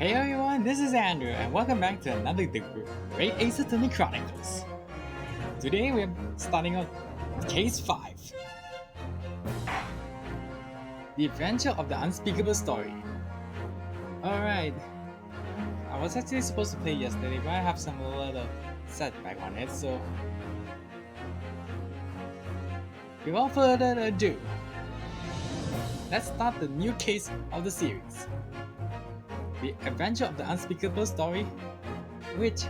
Hey everyone, this is Andrew, and welcome back to another The Great Ace Attorney Chronicles. Today we're starting on Case 5. The Adventure of the Unspeakable Story. Alright, I was actually supposed to play yesterday, but I have some little setback on it, so without further ado, let's start the new case of the series. The Adventure of the Unspeakable Story, which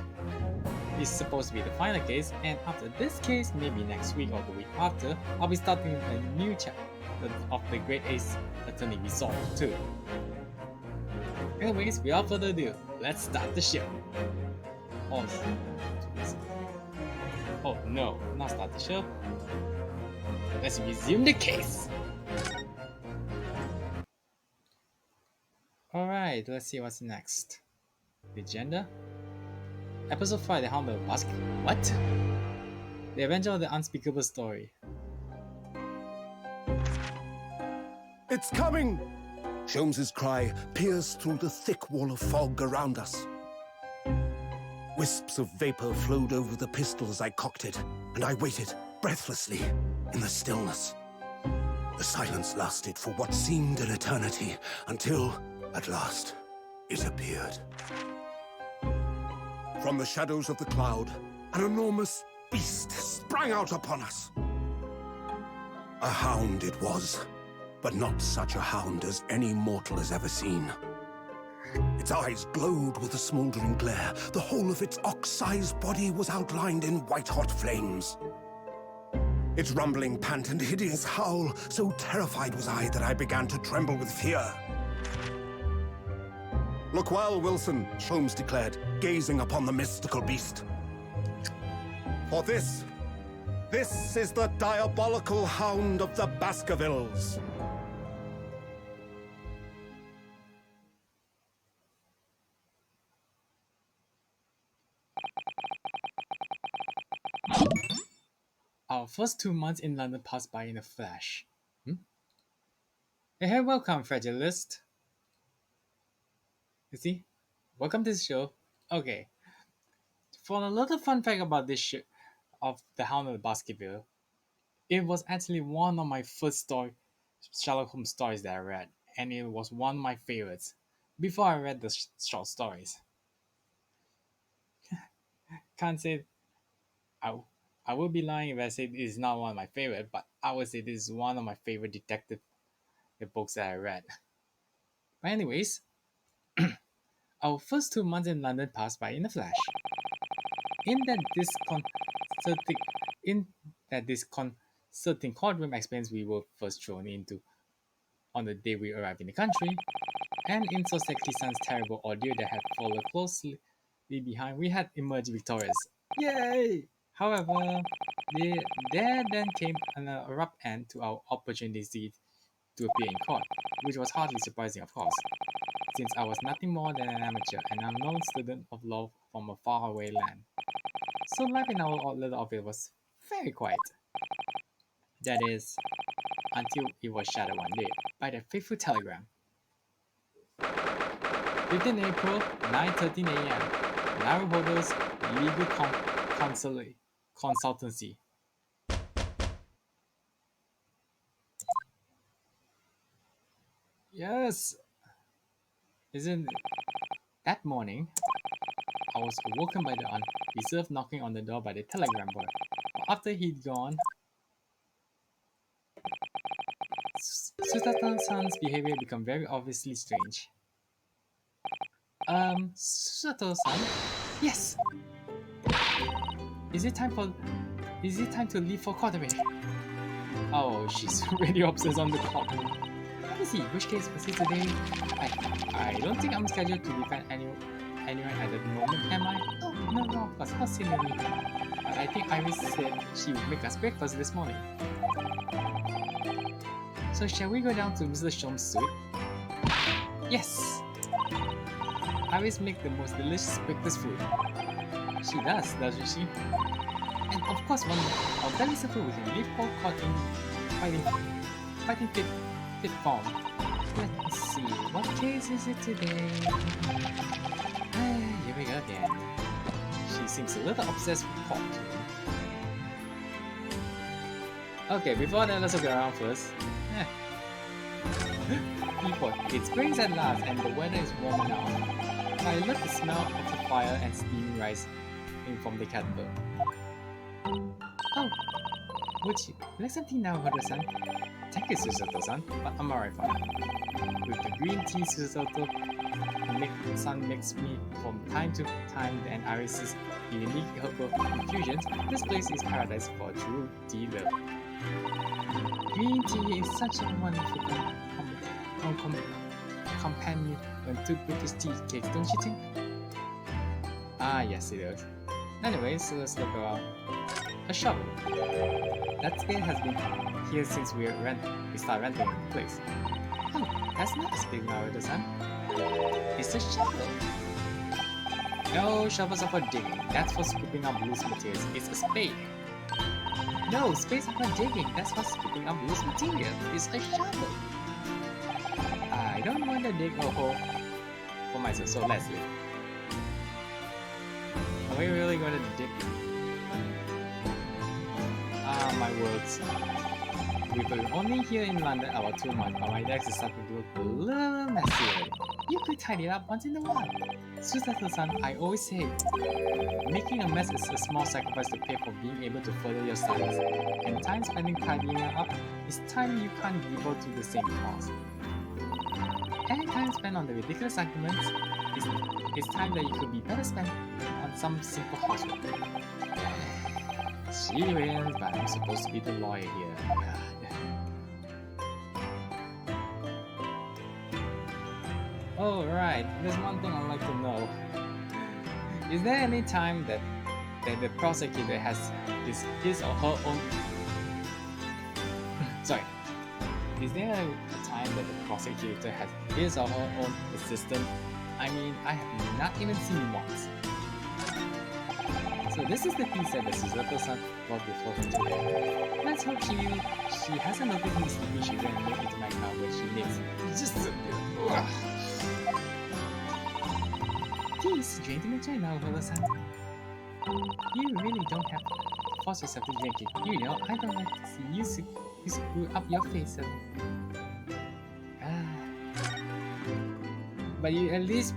is supposed to be the final case, and after this case, maybe next week or the week after, I'll be starting a new chapter of the Great Ace Attorney Resolve 2. Anyways, without further ado, let's start the show. Oh no, not start the show. Let's resume the case. Alright, let's see what's next. The agenda? Episode 5, The Hound of the Basket. What? The Adventure of the Unspeakable Story. It's coming! Sholmes's cry pierced through the thick wall of fog around us. Wisps of vapor flowed over the pistol as I cocked it, and I waited breathlessly in the stillness. The silence lasted for what seemed an eternity, until, at last, it appeared. From the shadows of the cloud, an enormous beast sprang out upon us. A hound it was, but not such a hound as any mortal has ever seen. Its eyes glowed with a smoldering glare. The whole of its ox-sized body was outlined in white-hot flames. Its rumbling pant and hideous howl, so terrified was I that I began to tremble with fear. "Look well, Wilson," Sholmes declared, gazing upon the mystical beast. "For this is the diabolical hound of the Baskervilles." Our first 2 months in London passed by in a flash. Hey, welcome, Fragilist. You see? Welcome to the show. Okay. For a little fun fact about this shit of The Hound of the Baskerville, it was actually one of my first Sherlock Holmes stories that I read, and it was one of my favorites before I read the short stories. Can't say I would be lying if I said it is not one of my favorite, but I would say this is one of my favorite detective books that I read. But anyways, our first 2 months in London passed by in a flash. In that disconcerting courtroom experience we were first thrown into on the day we arrived in the country, and in Soseki San's terrible ordeal that had followed closely behind, we had emerged victorious. Yay! However, there then came an abrupt end to our opportunity to appear in court, which was hardly surprising, of course, since I was nothing more than an amateur and unknown student of law from a faraway land. So life in our little office was very quiet. That is, until it was shattered one day by that fateful telegram. 15 April, 9:13 a.m. Naruhodo's Legal Consultancy. Yes! Isn't it? That morning, I was awoken by the unreserved knocking on the door by the telegram boy. After he'd gone, Susato-san's behavior became very obviously strange. Susato-san? Yes! Is it time to leave for court already? Oh, she's already obsessed on the clock. Let me see, which case was it today? I don't think I'm scheduled to defend anyone at the moment, am I? Oh, no, of course, not seen anything. But I think Iris said she would make us breakfast this morning. So shall we go down to Mr. Sholmes' suite? Yes! Iris makes the most delicious breakfast food. She does, doesn't she? And of course, one of very simple we can leave for caught in fighting fit form. Let's see. What case is it today? Here we go again. She seems a little obsessed with pot. Okay, before that, let's look around first. People, it's spring at last and the weather is warmer now. I love the smell of the fire and steam rising from the kettle. Oh, would you like something now, Hodo-san? Thank you, Susato-san, but I'm alright for now. With the green tea Susato Sun makes me from time to time and Iris's unique herbal infusions, this place is paradise for a true tea lover. Green tea is such a wonderful companion to British tea cakes, don't you think? Ah, yes, it is. Anyways, so let's look around. A shovel. That spade has been here since we started renting the place. Oh, that's not a spade now, Hodo-san. It's a shovel. No, shovels are for digging. That's for scooping up loose materials. It's a spade. No, spades are for digging. That's for scooping up loose material. It's a shovel. I don't want to dig a hole for myself, so let's leave. Are we really going to dig? Ah, my words. We've been only here in London about 2 months, but my desk is starting to look a little messy already. You could tidy it up once in a while. Susato-san, I always say, making a mess is a small sacrifice to pay for being able to further your studies, and time spending tidying up is time you can't devote to the same cause. Any time spent on the ridiculous arguments is time that you could be better spent on some simple housework. She wins, but I'm supposed to be the lawyer here. Oh right, there's one thing I'd like to know. Is there any time that the prosecutor has his or her own... Sorry. Is there a time that the prosecutor has his or her own assistant? I mean, I have not even seen once. So this is the piece that Susato-san brought before him today. Let's hope she hasn't noticed me sleeping. She ran into my car when she needs just a bit. Please drink the chai now, Hodo-san. You really don't have to force yourself to drink it. You know, I don't like to see you screw up your face. But you at least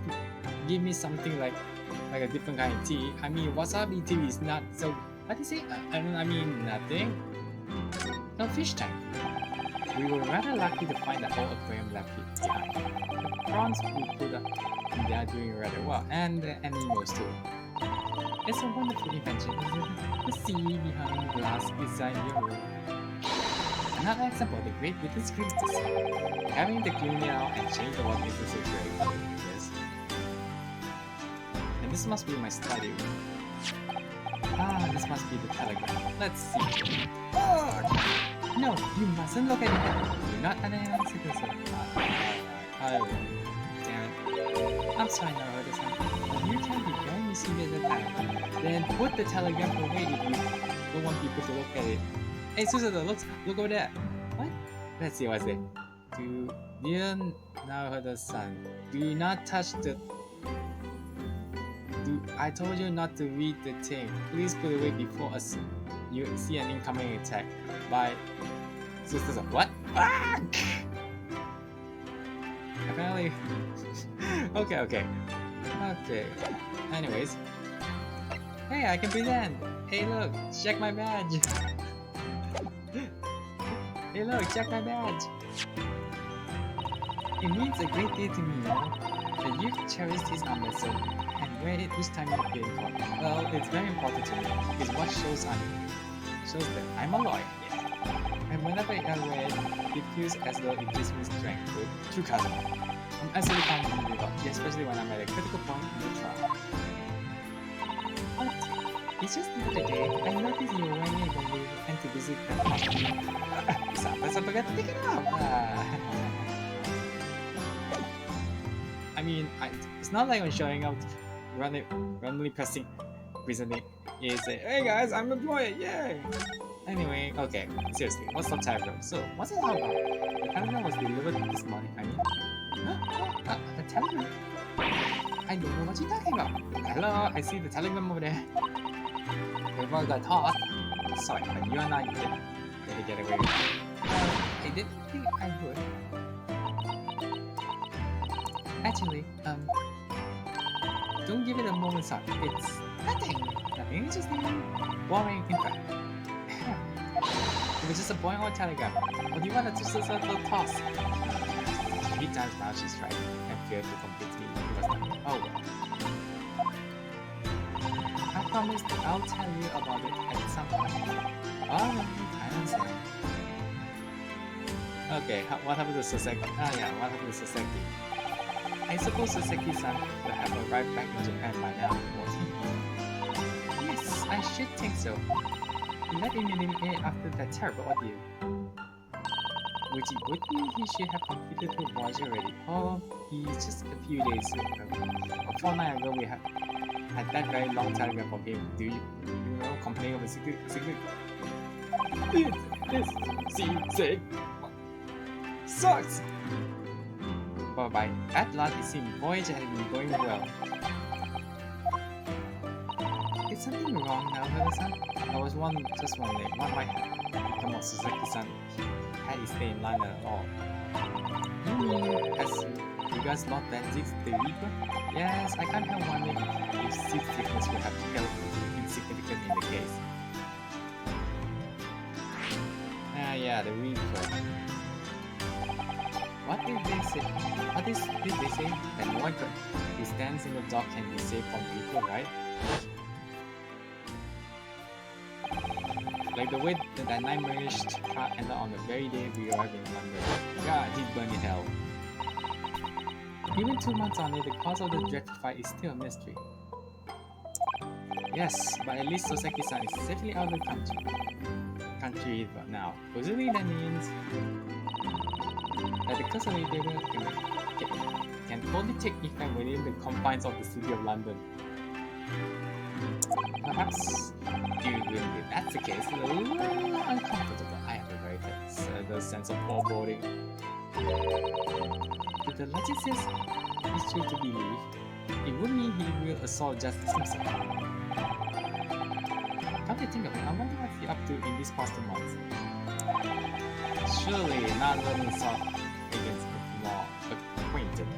give me something like a different kind of tea. I mean, wasabi tea is not so... What do you say? I mean, nothing. No fish tank. We were rather lucky to find the whole aquarium left behind. The prawns we put up, they are doing rather well, and the animals too. It's a wonderful invention, isn't it? The sea behind glass inside your room. Another example of the great British greatness. Having to clean it out and change the water is so great. Yes. And this must be my study room. Ah, this must be the telegram. Let's see. Oh! No, you mustn't look at it. You're not an American citizen. I will. Damn it. I'm sorry, Hodo-san, but you can be very mischievous at times. Then put the telegram away if you don't want people to look at it. Hey, Susato, look over there. What? Let's see what's there. Dear Hodo-san, do not touch the... I told you not to read the thing. Please put it away before you see an incoming attack. By Susato. What? Ah! Apparently... Okay. Anyways. Hey, I can present! Hey look, check my badge! Hey look, check my badge! It means a great deal to me, you know? That you've cherished his armband so and wear it each time you appear in court. Well, it's very important to me. It's what shows that I'm a lawyer, yeah. And whenever I wear it, it feels as though it gives me strength to cousin. I'm absolutely fine with it, especially when I'm at a critical point in the trial. But it's just the other day, I noticed you were wearing it when we went to visit the hospital. Sometimes I forgot to take it off. I mean, it's not like I'm showing up, randomly presenting. You say, hey guys, I'm a lawyer, yay! Anyway, okay, seriously, what's the telegram? So, what's it all about? The telegram was delivered this morning, I mean. Telegram? I don't know what you're talking about. Hello, I see the telegram over there. We've all got hot. Sorry, but you and I didn't get away with it. I didn't think I would. Actually, don't give it a moment's thought. It's nothing interesting, boring, in fact. It was just a boring old telegram. What do you want to just a little toss? 3 times now she's tried and failed to complete me. It was nothing. Oh well. I promised I'll tell you about it at some point. Alright, I understand. Okay, what happened to Saseki? Ah yeah, what happened to Saseki? I suppose Saseki-san will have arrived back in Japan by now, won't he? Yes, I should think so. He left immediately after that terrible ordeal. Which would mean he should have completed the voyage already. Oh, he's just a few days ago. A fortnight ago we had that very long telegram from him. Do you know, complaining of a secret? This secret sucks! But by at last it seemed voyage had been going well. Is something wrong now, Mother-san? I was just wondering what might have become of Suzuki-san had he stayed in London at all. You mean as regards Lord Benzig's the Reaper? Yes, I can't help wondering if seasickness would have felt insignificant in the case. Ah yeah, the Reaper. What did they say? Did they say? That no one who stands in the dock can be saved from Reaper, right? Like the way that nightmarish car ended on the very day we arrived in London. God, he's burning in hell. Even 2 months on it, the cause of the dreadful fight is still a mystery. Yes, but at least Soseki-san is safely out of the country now. Presumably that means that the curse of Windibank can only take effect within the confines of the city of London. Perhaps, if that's the case, a little uncomfortable. I have a very sense of foreboding. If the legend says it's true to believe, it would mean he will assault Justice himself. Come to think of it, I wonder what he's up to in these past 2 months. Surely not running assault against the law acquainted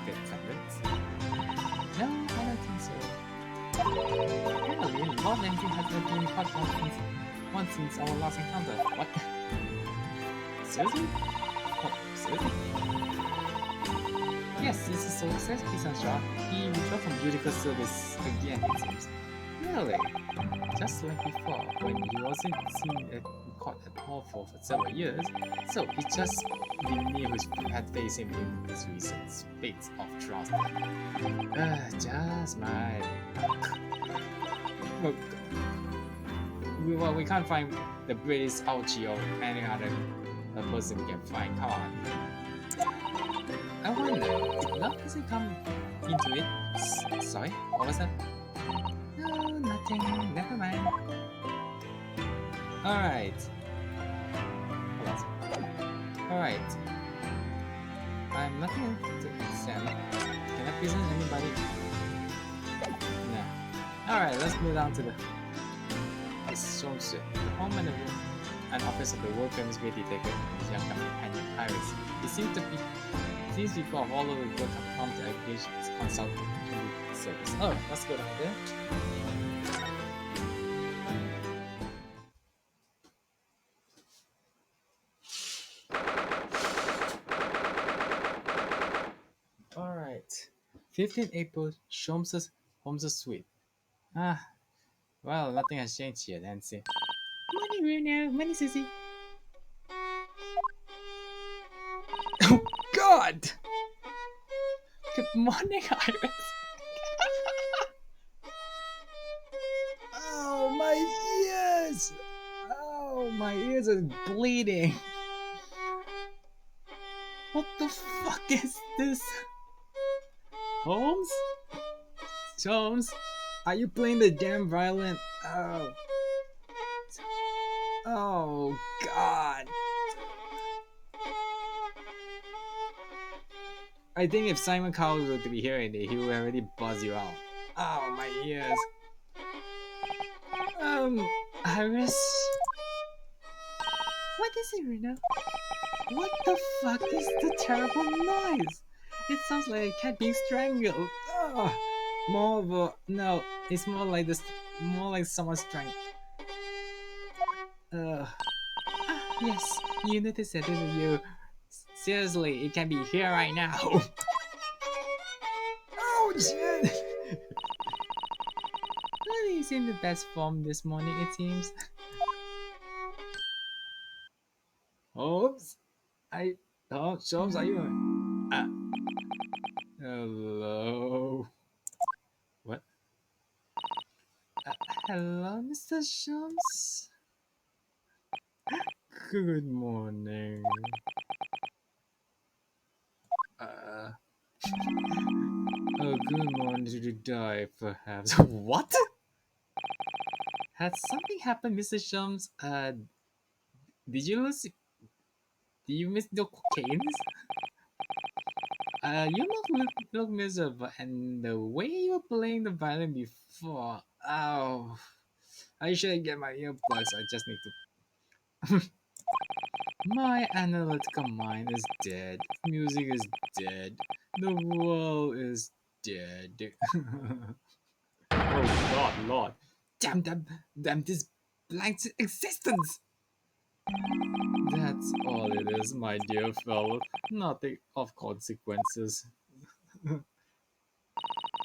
defendants. No, I don't think so. Apparently, Lord Lindsay has been caught once since our last encounter. What? Seriously? Oh, seriously? Yes, this is so Saseki-san's job. He withdrew from judicial service again, it seems. Really? Just like before, when he wasn't seen at court at all for several years, so it's just been me who had faced him in his recent spate of trust. Just my look. We can't find the British Ouchie or any other person we can find. Come on. I wonder if love doesn't come into it. Sorry, what was that? No, nothing. Never mind. Alright. Alright. I'm nothing to examine. Can I present anybody? No. Alright, let's move down to the Shomsu, the home and the room and office of the world famous great detective and his young companion Iris. It seems people of all over the world have come to engage his consulting service. Alright, let's go down there. Alright. 15 April, Shomsu's suite. Well, nothing has changed here, Nancy. Morning, Runa. Morning, Susie. Oh, God! Good morning, Iris. Oh, my ears! Oh, my ears are bleeding. What the fuck is this? Holmes? Holmes? Are you playing the damn violin? Oh. Oh, God. I think if Simon Cowell were to be hearing it, he would already buzz you out. Oh, my ears. Iris? What is it, Rena? What the fuck is the terrible noise? It sounds like a cat being strangled. Ugh. More of a... No, it's more like this... More like someone strangled. Yes, you noticed it, didn't you? Seriously, it can be here right now. Oh, shit! Well, he's in the best form this morning, it seems. Oops. Oh, Sholmes, are you... Hello? What? Hello, Mr. Sholmes? Good morning. Oh, good morning to the die, perhaps. What? Had something happened, Mr. Sholmes? Did you lose... Did you miss the cocaines? You look miserable, and the way you were playing the violin before... Oh... I should get my earplugs, I just need to... My analytical mind is dead. Music is dead. The world is dead. Oh God, Lord. Damn this blank existence. That's all it is, my dear fellow. Nothing of consequences. I'm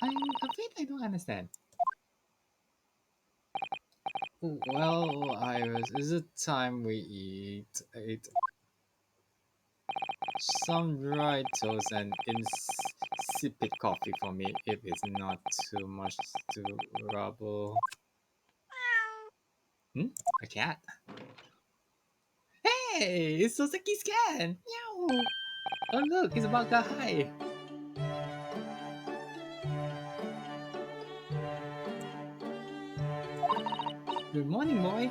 afraid I don't understand. Well, Iris, is it time we ate some dry toast and insipid coffee for me if it's not too much to rubble. A cat? Hey, it's Sosaki's cat! Meow! Oh look, it's about to hi! Good morning, boy!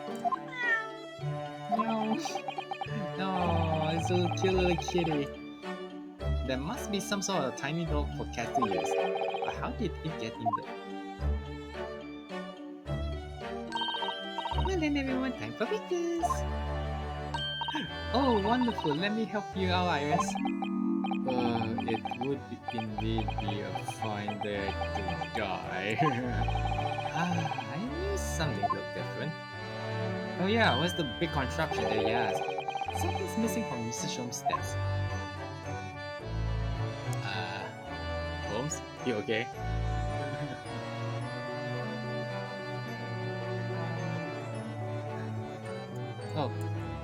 Meow! Oh, it's a cute little kitty. There must be some sort of tiny dog for cat to use. But how did it get in there? Well then everyone, time for pictures! Oh, wonderful! Let me help you out, Iris. It would indeed be a fine day to die. I knew something looked different. Oh yeah, what's the big contraption that he has? Something's missing from Mr. Sholmes' desk. Holmes? You okay?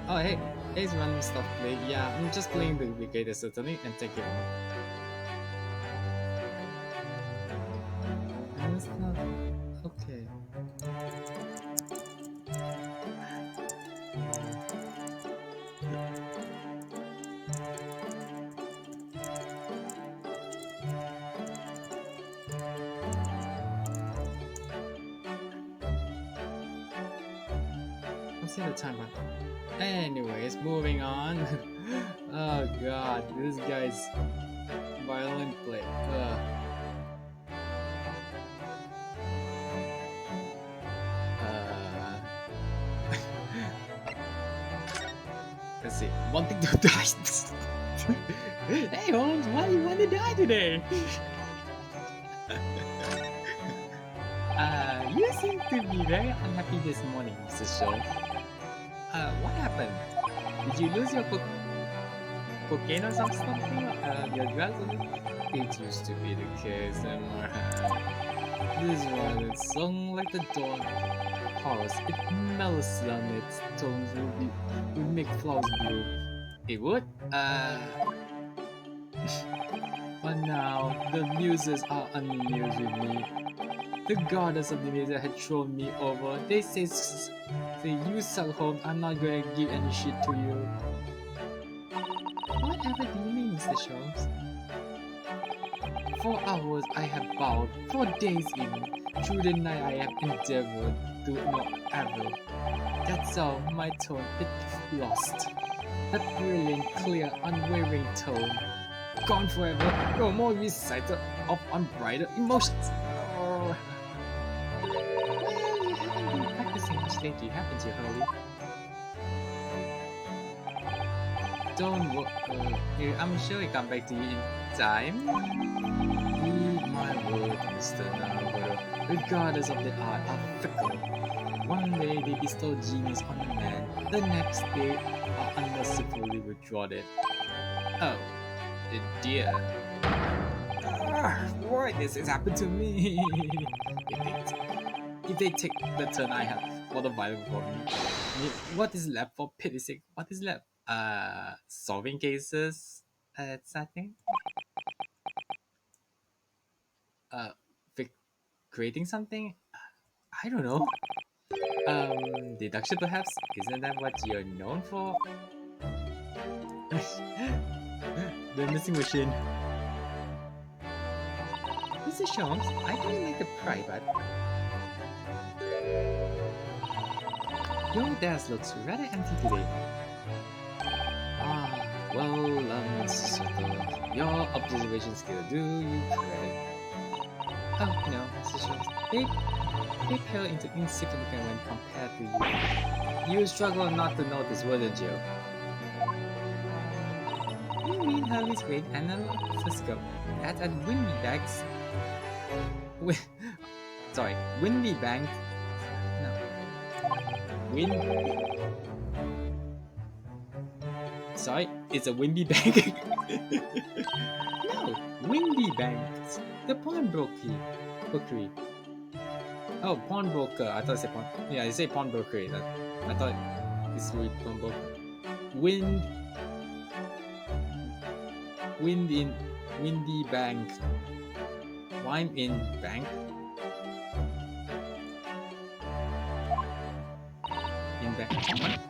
Oh, hey, it's random stuff play. Yeah, I'm just playing the Brigade certainly, and take care. That's not okay. What's the time? Anyways, moving on. Oh God, this guy's violin play. Let's see. Wanting to die. Hey Holmes, why do you want to die today? You seem to be very unhappy this morning, Mr. Sholmes. What happened? Did you lose your cocaine or something? Your drugs? It used to be the case, This one, it sung like the dawn horse. It mellows on its tones would make flowers bloom. It would? But now, the muses are unamused with me. The goddess of the music had thrown me over. They say you suck, Holmes. I'm not gonna give any shit to you. Whatever do you mean, Mr. Sholmes? 4 hours I have bowed, 4 days even. Through the night I have endeavored to not ever. That's all my tone it lost. That brilliant, clear, unwavering tone. gone forever. No more reciter of unbridled emotions. Oh. Well, you haven't been practicing much lately, haven't you, Hurley? Don't worry. I'm sure he'll come back to you in time. Heed my word, Mr. Naruto. Regardless of the art are fickle. One day they bestow genius on a man, the next day are unmercifully withdraw it. Oh, dear. Why this has happened to me? if they take the turn I have for the violent for me, what is left for pity's sake? What is left? Solving cases. I think. Uh, creating something. I don't know. Deduction perhaps? Isn't that what you're known for? The missing machine. Mr. Sholmes, I don't like the pry, but your desk looks rather empty today. Mrs. Soto, your observation skill do you credit. Oh, no, Mr. Sholmes, they pale into insignificant when compared to you. You struggle not to notice, wouldn't you? You mean Hurley's great analog scope? That's at Windibank's. Windibank. No. Sorry, it's a Windibank. No, Windibank. The pawnbrokey. Oh, pawnbroker. I thought it said pawn. Yeah, it said pawnbroker. I thought it's with pawnbroker. Windibank. Wine in bank. In bank.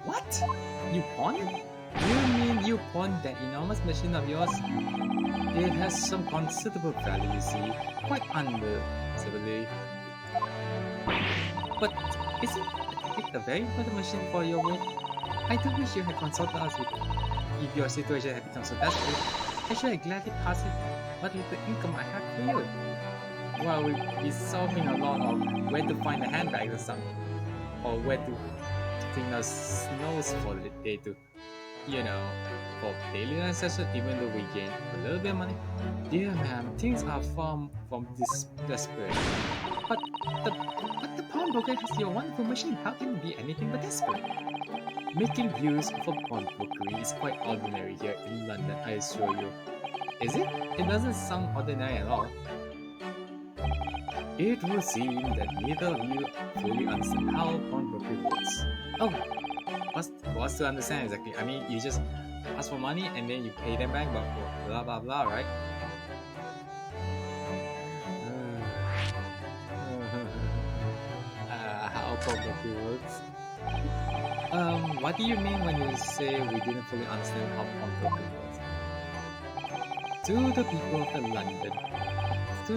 What? You pawn it? You mean you pawned that enormous machine of yours? It has some considerable value, you see. Quite understandably. But isn't it a very important machine for your work? I do wish you had consulted us if your situation had become so desperate. I should have gladly passed it what little income I had for you. Well, we'll be solving a lot of where to find the handbags or something. Or where to clean our snows for the day to, for daily necessities, even though we gain a little bit of money. Dear ma'am, things are far from this desperate. But the pawnbroker has your wonderful machine. How can it be anything but desperate? Making use of a pawnbrokery is quite ordinary here in London, I assure you. Is it? It doesn't sound ordinary at all. It would seem that neither of you fully understand how pawnbrokery works. Oh, what's to understand exactly? I mean, you just ask for money and then you pay them back, but blah blah blah, right? How pawnbrokery works? What do you mean when you say we didn't fully understand how pawnbrokery works? To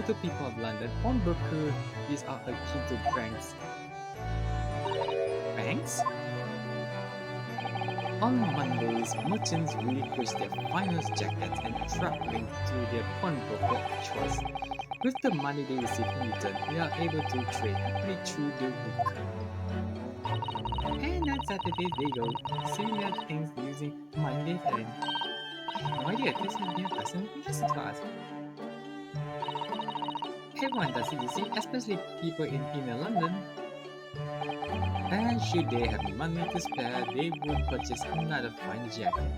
the people of London, pawnbrokeries are akin to banks. Banks? On Mondays, merchants relinquish their finest jackets and traveling to their pawnbroker of choice. With the money they receive in return, they are able to trade happily through the week. And on Saturdays they go selling their things using money they earn. I have no idea, this has been a fascinating lesson class. Everyone does it, you see, especially people in inner London. And should they have money to spare, they would purchase another fine jacket.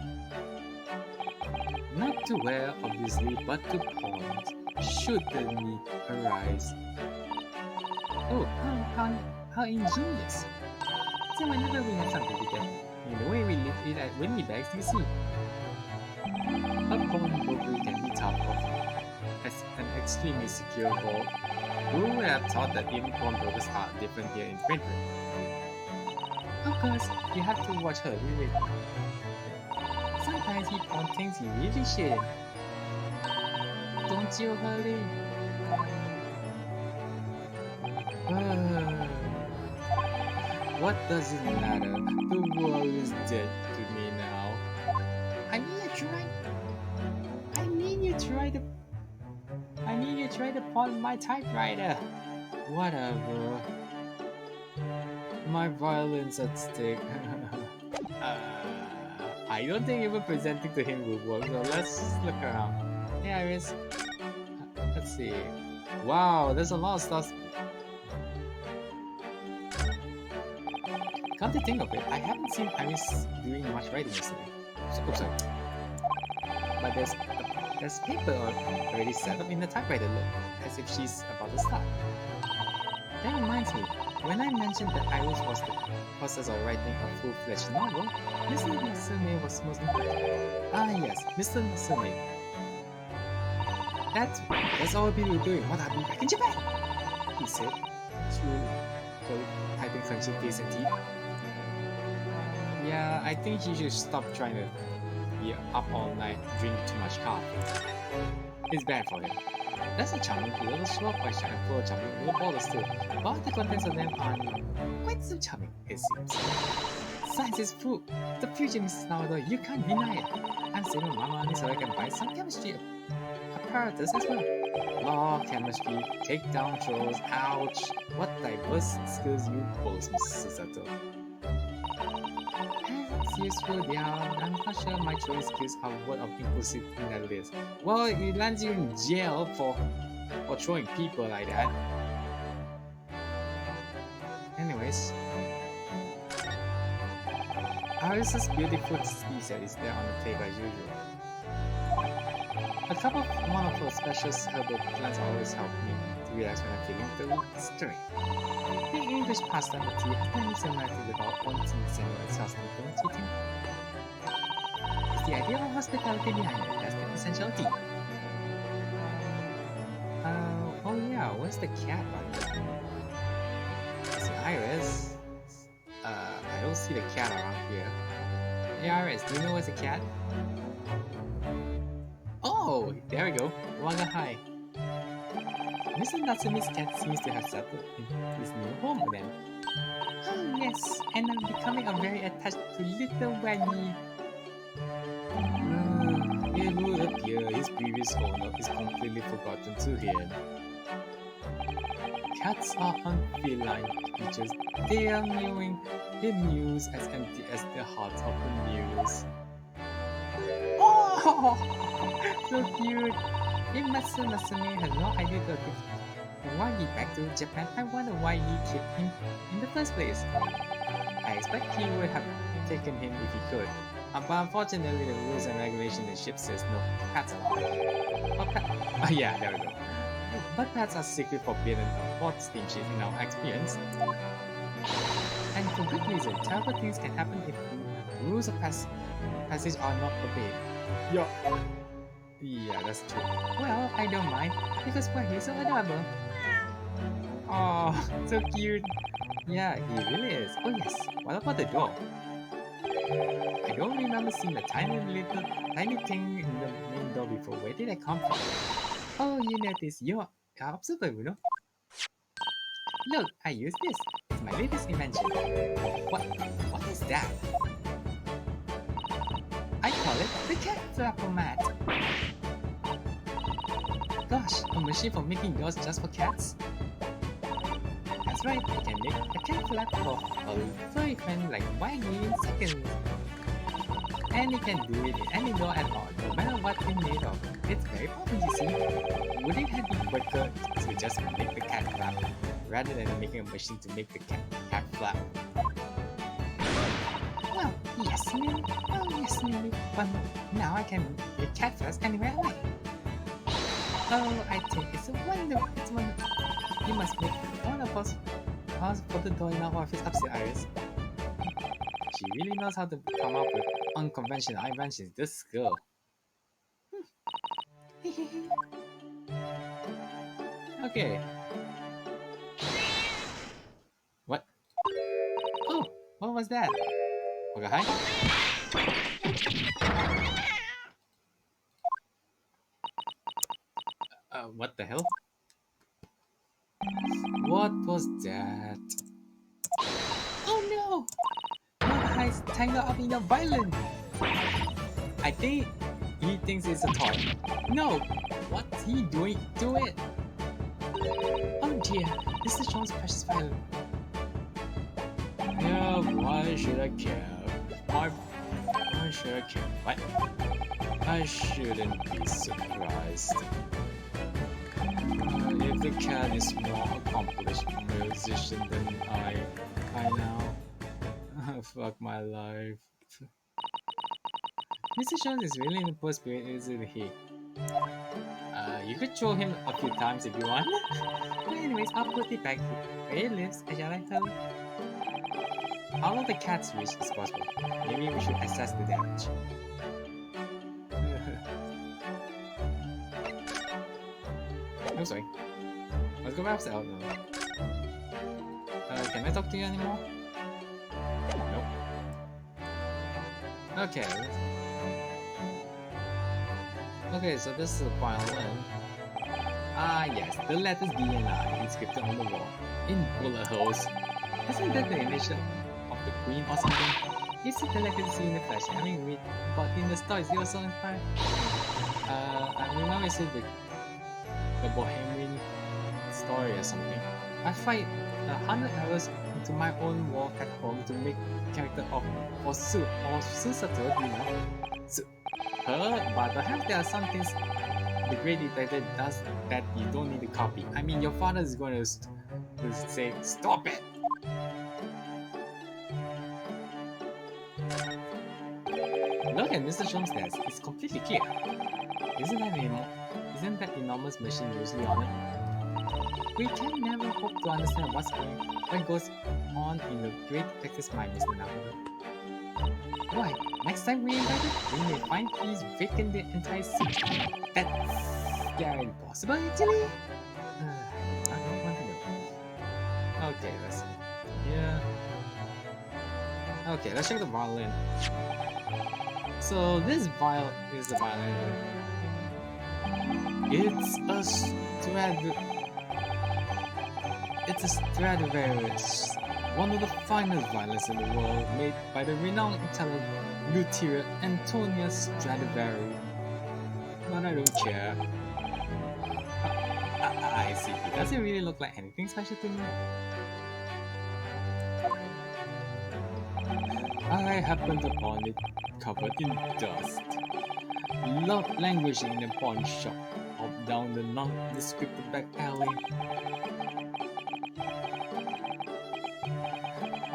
Not to wear, obviously, but to pawn, should the need arise. Oh, how ingenious! So whenever we have something to get, in the way we live it at Windibank, you see. A pawnbroker can be thought of as an extremely secure vault. Who would have thought that even pawnbrokers are different here in Great Britain? Of course, you have to watch her with. Sometimes he pawn things he really shouldn't. Don't you, Hurley? What does it matter? The world is dead to me now. I mean, you I need you to try to pawn my typewriter. Whatever. My violin's at stake. I don't think even presenting to him will work, so let's look around. Hey Iris. Let's see. Wow, there's a lot of stuff. Come to think of it, I haven't seen Iris doing much writing recently. Oops, sorry. But there's paper already set up in the typewriter look, as if she's about to start. That reminds me, when I mentioned that Iris was the process of writing a full-fledged novel, Mr. Natsume was most impressed. Ah yes, Mr. Natsume. That's all we were doing. What, I'll be back in Japan? He said, through typing clenching teeth and teeth. Yeah, I think he should stop trying to be up all night, drink too much coffee. It's bad for him. That's a charming little slow question and full of charming little bottles too, but the contents of them are not quite so charming, it seems. Science is food. The future, Mrs. Naruto, you can't deny it. I'm saving my money so I can buy some chemistry apparatus as well. Law, chemistry, takedown trolls, ouch. What diverse skills you boast, Mrs. Susato. It's useful, yeah. I'm not sure my trolling skills are worth of inclusive in that list. Well, it lands you in jail for throwing people like that. Anyways, Iris's beautiful tea set is there on the table as usual. A cup of one of her special herbal plants always help me to relax when I'm feeling the stirring. The English pastime of tea has many similarities with our own tea similar itself, don't you think? It's the idea of hospitality behind it, that's the essential tea. Oh yeah, where's the cat button? I see Iris. I don't see the cat around here. Hey Iris, do you know where's the cat? Oh, there we go. Waga hi. Mr. Natsume's cat seems to have settled in his new home then. Oh yes, and I'm becoming very attached to little Waggy. It would appear his previous owner is completely forgotten to him. Cats are unfeline creatures. They are mewing. They mews as empty as the hearts of the mews. Oh, so cute. If Mr. Natsume has no idea to why he back to Japan, I wonder why he kept him in the first place. I expect he would have taken him if he could. But unfortunately, the rules and regulations in the ship says no pets allowed. Oh yeah, there we go. But pets are strictly forbidden on board steamships in our experience. And for good reason, terrible things can happen if rules of passage are not obeyed. Yeah, that's true. Well, I don't mind, because why he's so adorable. Oh, so cute. Yeah, he really is. Oh yes, what about the door? I don't remember seeing a tiny thing in the main door before. Where did I come from? Oh, you notice, you're observant, you know? Look, I use this. It's my latest invention. What is that? I call it the cat flapper mat. Gosh, a machine for making doors just for cats? That's right, I can make a cat flap for a furry friend like Waggy in seconds. And it can do it in any door at all, no matter what it's made of. It's very powerful, you see. Would it have been quicker to just make the cat flap, rather than making a machine to make the cat flap? Well, yes, Millie. Oh, yes, Millie. But now I can make cat flaps anywhere I like. Oh, I think it's wonderful. You must make one of us for the door in our office upstairs, Iris. She really knows how to come up with unconventional inventions, this girl. Okay. What? Oh, what was that? Okay, hi. What the hell? What was that? Oh no! Your eyes tangled up in your violin! I think He thinks it's a toy. No! What's he doing to it? Oh dear, this is John's precious violin. Yeah, why should I care? Why should I care? What? I shouldn't be surprised. If the cat is more accomplished musician than I now. Fuck my life. Mr. Jones is really in the poor spirit, isn't he? You could throw him a few times if you want. But anyways, I'll put it back where he lives. Shall I tell him? All of the cat's reach is possible. Maybe we should assess the damage. Oh, sorry. Let's go back out now. Can I talk to you anymore? Nope. Okay. Okay, so this is a violin. Ah, yes, the letters D and I inscribed on the wall in bullet holes. Isn't that the initial of the queen or something? Is it the legacy in the flesh? I mean, but in the stories, it was so inspired. I remember is it the Bohemian story or something. I fight 100 hours into my own war at home to make character of for Sue or Susato, you know. But perhaps there are some things the great detective does that you don't need to copy. I mean, your father is going to say, stop it! Look at Mr. Jones' desk, it's completely clear. Isn't that enormous machine usually on it? We can never hope to understand what goes on in the great detective's mind, Mr. Napoli. Why, next time we invite him, we may find he's vacant the entire seat. That's impossible, actually? I don't want to know. Okay, let's... Yeah... Okay, let's check the violin. So this violin is the violin. It's a Stradivarius, one of the finest violins in the world, made by the renowned Italian luthier Antonio Stradivari. But I don't care. I see. It doesn't really look like anything special to me. I happened upon it covered in dust, languishing in a pawn shop up down the nondescript back alley.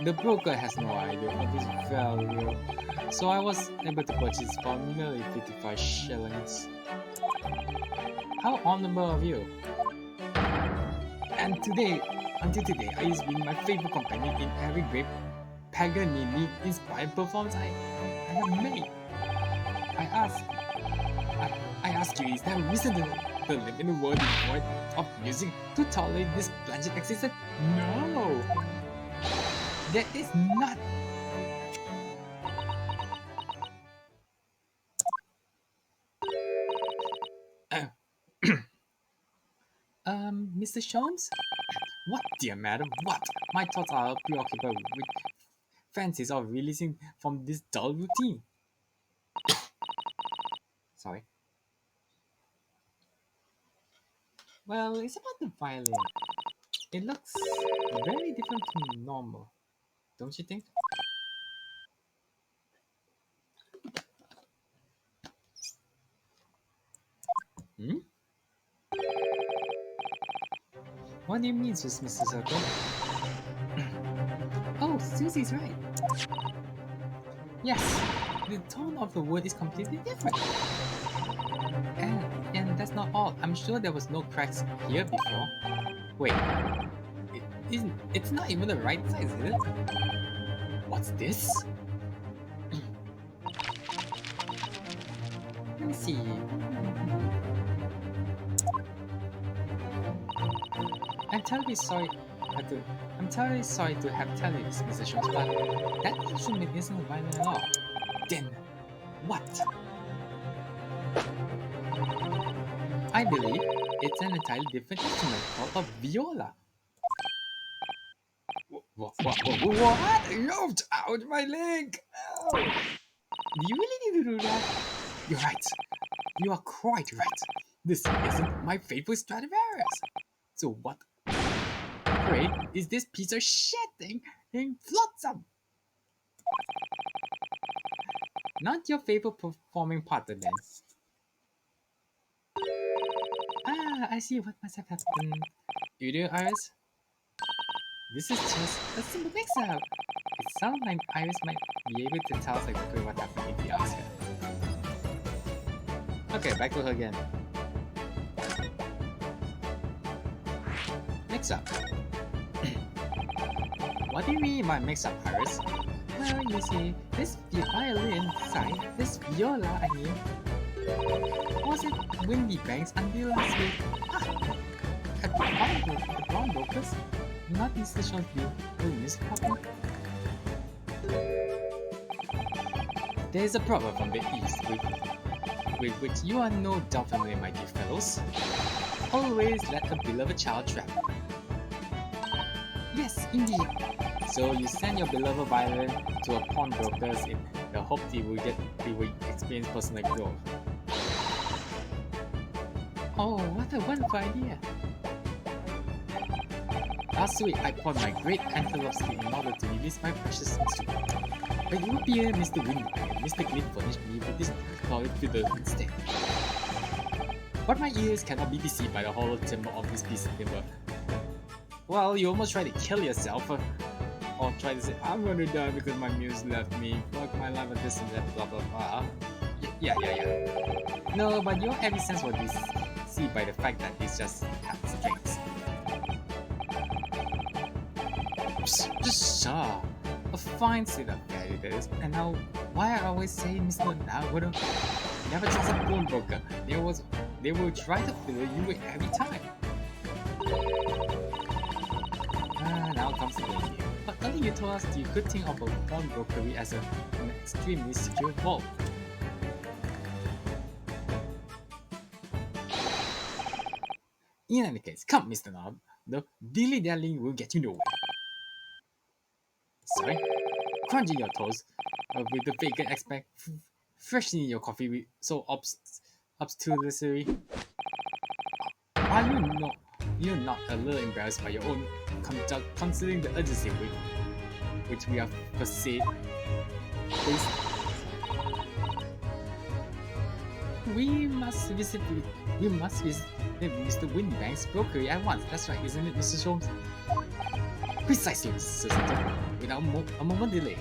The broker has no idea of its value, so I was able to purchase it for merely 55 shillings. How honorable of you! And until today, it's been my favorite companion in every great Paganini-inspired performance I have made. I ask you, is there a reason to live in a world devoid of music to tolerate this splendid existence? No! There is not! Mr. Jones? What, dear madam, what? My thoughts are preoccupied with fancies of releasing from this dull routine. Sorry. Well, it's about the violin. It looks very different from normal, don't you think? Hmm? What do you mean, Mr. Circle? Oh, Susie's right. Yes, the tone of the word is completely different. And that's not all. I'm sure there was no cracks here before. Wait, it's not even the right size, is it? What's this? Let me see. I'm terribly sorry to have to tell you this, Mr. Jones, but that instrument isn't a violin at all. Then, what? I believe it's an entirely different instrument called a viola. What? You've out my leg! Ow. Do you really need to do that? You're right. You are quite right. This isn't my favorite Stradivarius. So what great is this piece of shit thing in Flotsam? Not your favorite performing partner then. Ah, I see what must have happened. You do, Iris? This is just a simple mix-up. It sounds like Iris might be able to tell us exactly what happened if we ask her. Okay, back to her again. Mix-up. What do you mean by mix-up, Iris? Well, you see, this violin side, this viola, I mean, was it Windibank's until last week? Ah, at the pawnbrokers? Not Mr. Shaw's view, will music problem? There is a proverb from the East with which you are no doubt familiar, my dear fellows. Always let a beloved child travel. Yes, indeed. So you send your beloved violin to a pawnbrokers in the hope they will experience personal growth. Oh, what a wonderful idea! Last week, I pawned my great antelope skin in order to release my precious instrument. But you appear, Mr. Windibank, and Mr. Glynn furnished me with this toy fiddle instead. But my ears cannot be deceived by the hollow timbre of this piece of timber. Well, you almost tried to kill yourself, or try to say, I'm gonna die because my muse left me, fuck my life and this and that, blah blah blah. Yeah. No, but your every sense was deceived by the fact that it's just cats games. Psst, a fine state of value that is. And now, why I always say Mr. Nagudo, never trust a pawnbroker. They will try to fill you every time. Now comes the game. But earlier you told us you could think of a pawnbrokery as an extremely secure vault. In any case, come Mr. Knob, the dilly-dallying will get you nowhere. Sorry? Crunching your toes with the bacon aspect, freshening your coffee with so obscurely. Are you're not a little embarrassed by your own conduct, considering the urgency with which we are faced? We must visit Mr. Windibank's brokery at once. That's right, isn't it, Mr. Sholmes? Precisely, Mr. Senator. Without a moment delay.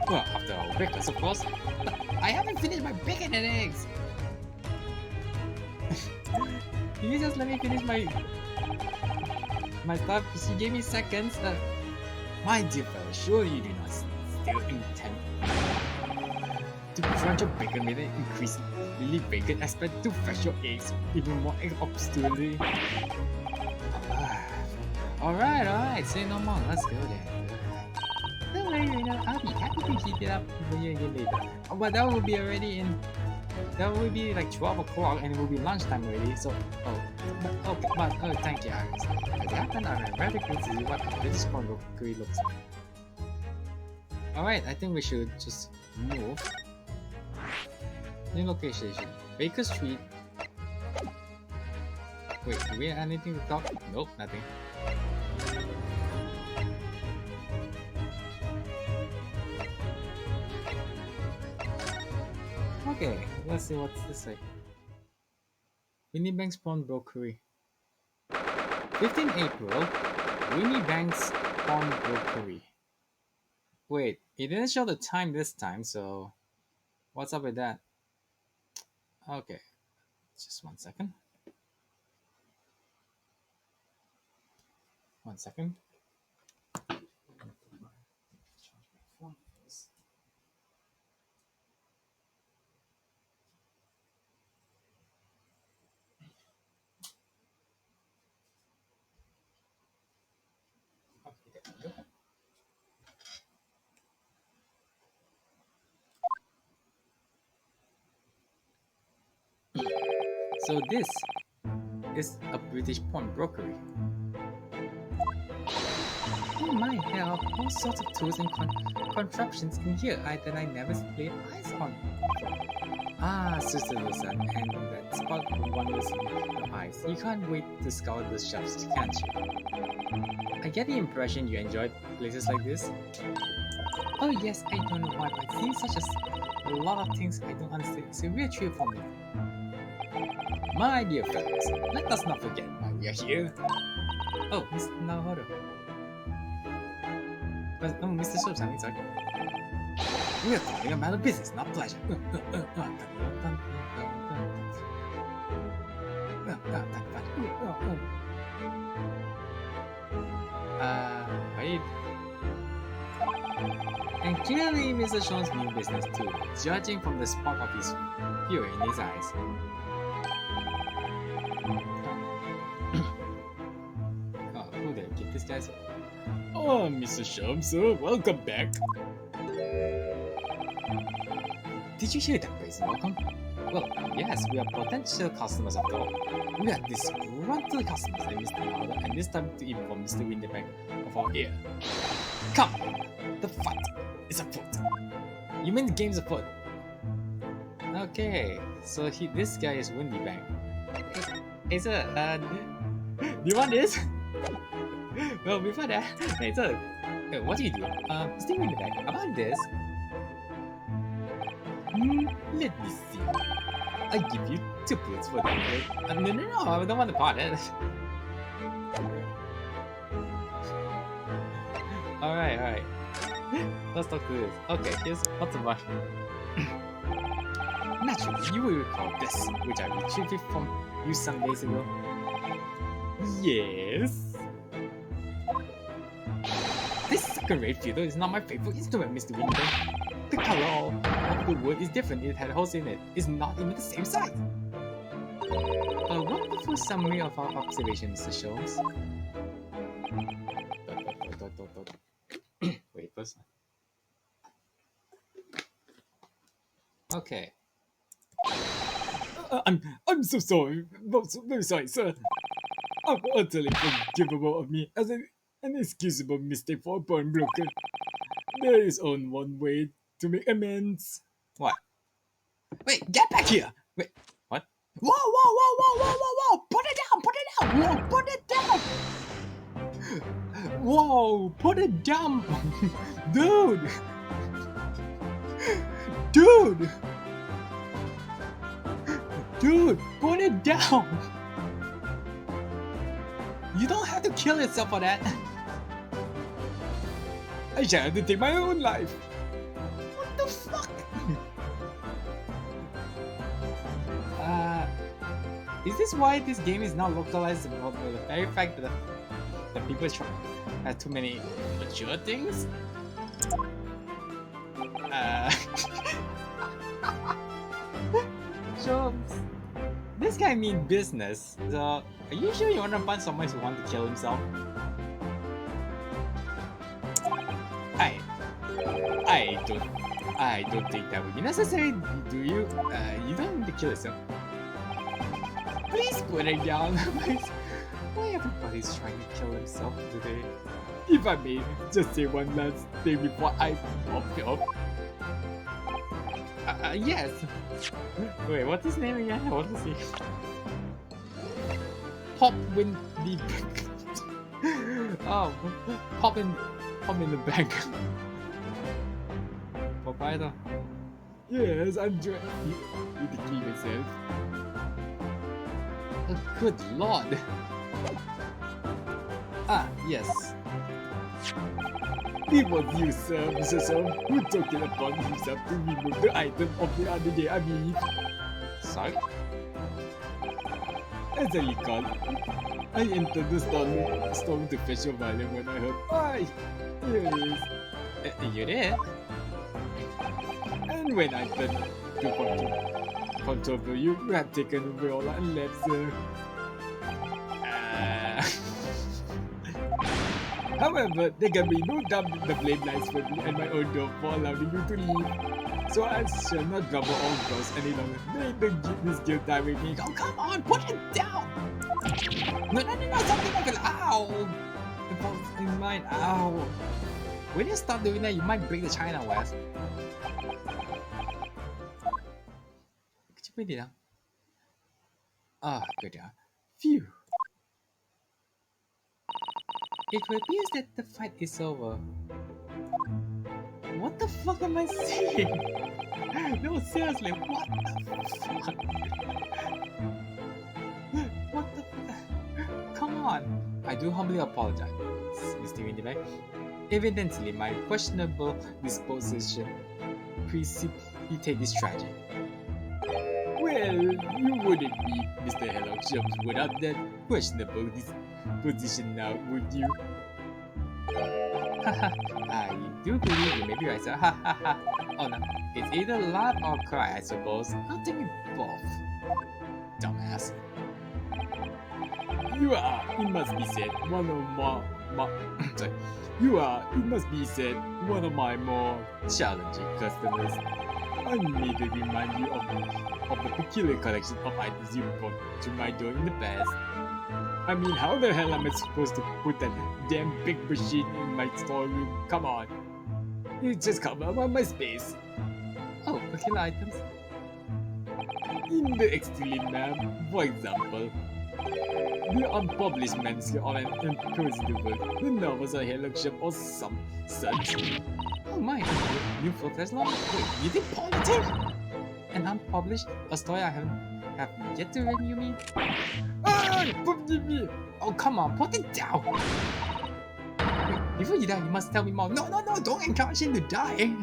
Well, after our breakfast, of course. But I haven't finished my bacon and eggs. Can you just let me finish my stuff? She gave me seconds. My dear fellow, surely you do not still intend to crunch your bacon with an increasingly bacon aspect to fresh your eggs even more obscurely. Alright, say no more, let's go then. Don't worry, I'll be happy to heat it up for you again later. But that will be already that will be like 12 o'clock and it will be lunchtime already, so, thank you, Iris. As it happened, I'm rather curious to see what this pawnbrokery looks like. Alright, I think we should just move. New location, Baker Street. Wait, do we have anything to talk? Nope, nothing. Okay, let's see what's this say. Windibank's Pawnbrokey. 15 April, Windibank's Pawnbrokey. Wait, it didn't show the time this time, so what's up with that? Okay, just 1 second. 1 second. So this is a British pawnbrokery. Oh my, there are all sorts of tools and contraptions in here that I never laid eyes on. Ah, Sister Listen, and that spark wonders in your eyes. You can't wait to scour the shops, can't you? I get the impression you enjoy places like this. Oh yes, I don't know why, but seeing a lot of things I don't understand is a real thrill for me. My dear friends, let us not forget why we are here. Oh, Mr. Naruhodo. Oh, Mr. Soap, I'm sorry. We are talking about a business, not pleasure. Wait. And clearly Mr. Sean's mean business too, judging from the spark of his fury in his eyes. Oh, who did I get this guy's? Oh, Mr. Shum, sir, welcome back. Did you hear that praise welcome? Well, yes, we are potential customers after all. We are disgruntled customers, and Mr. Naruhodo, and this time to inform Mr. Windibank of our ear. Come, the fight is afoot. You mean the game's afoot? Okay, so this guy is Windibank. Hey sir, do you want this? Well, before that, hey sir, what do you do? Mr. Windibank, about this? Let me see. I give you 2 points for that. No, I don't want to part it. Alright. Let's talk to this. Okay, here's what's the one. Naturally, you will recall this, which I retrieved from you some days ago. Yes. This second-rate fiddle is not my favorite instrument, Mr. Windibank. The color of the wood is different. It had holes in it. It's not even the same size. A wonderful summary of our observations, Mr. Sholmes. Wait, first. Okay. I'm so sorry. Very sorry, sir. I'm utterly forgivable of me as an inexcusable mistake for a pawnbroker. There is only one way to make amends. What? Wait, get back here! Wait, what? Whoa! Put it down! Whoa, put it down! Whoa, put it down! Dude! Put it down! You don't have to kill yourself for that. I shall have to take my own life. What the fuck? Is this why this game is not localized? About the very fact that the people have too many mature things? So, this guy means business. So, are you sure you want to find someone who wants to kill himself? I don't think that would be necessary, do you? You don't need to kill yourself. Please put it down. Why everybody's trying to kill himself today? If I may just say one last thing before I pop up. Yes. Wait, what's his name again? What is he? Pop Windibank. Oh, pop in the bank. Proprietor. Yes, I'm trying to keep myself. Oh, good lord. Ah, yes. It was you, sir, Mr. Song, who took it upon himself to remove the item of the other day, I believe. Sorry? As I recall, I entered the storm to fetch your violin when I heard, "Aye, here it is." You did? And when I turned to control you had taken Viola and left, sir. However, there can be no doubt that the blame lies with me and my own door for allowing you to leave. So I shall not grumble all girls any longer. May this guilt die with me. Oh, come on, put it down! No, something like an ow! It falls in mine, ow! When you stop doing that, you might break the china, Wes. จะไม่ดีนะgood. Phew. It appears that the fight is over. What the fuck am I saying? No, seriously, what the fuck? What the fuck? Come on. I do humbly apologize, Mr. Windibank. Evidently, my questionable disposition precipitated this tragedy. Well, you wouldn't be Mr. Hellock Jones without that questionable disposition now, would you? Haha, I do believe you may be right, sir. Ha ha ha. Oh no, it's either laugh or cry, I suppose. I'll take it both. Dumbass. You are, it must be said, one of sorry. You are, it must be said, one of my more challenging customers. I need to remind you of the peculiar collection of items you brought to my door in the past. I mean, how the hell am I supposed to put that damn big machine in my storeroom? Come on. You just cover up my space. Oh, peculiar items? In the extreme, ma'am, for example, the unpublished manuscript on an impressive work, the novels of Hellock Shop or some such. Oh my, new full-fledged novel? Wait, you did politics? An unpublished? A story I have yet to read, you mean? Forgive me! Oh, come on, put it down! Wait, before you die, you must tell me more. No, don't encourage him to die!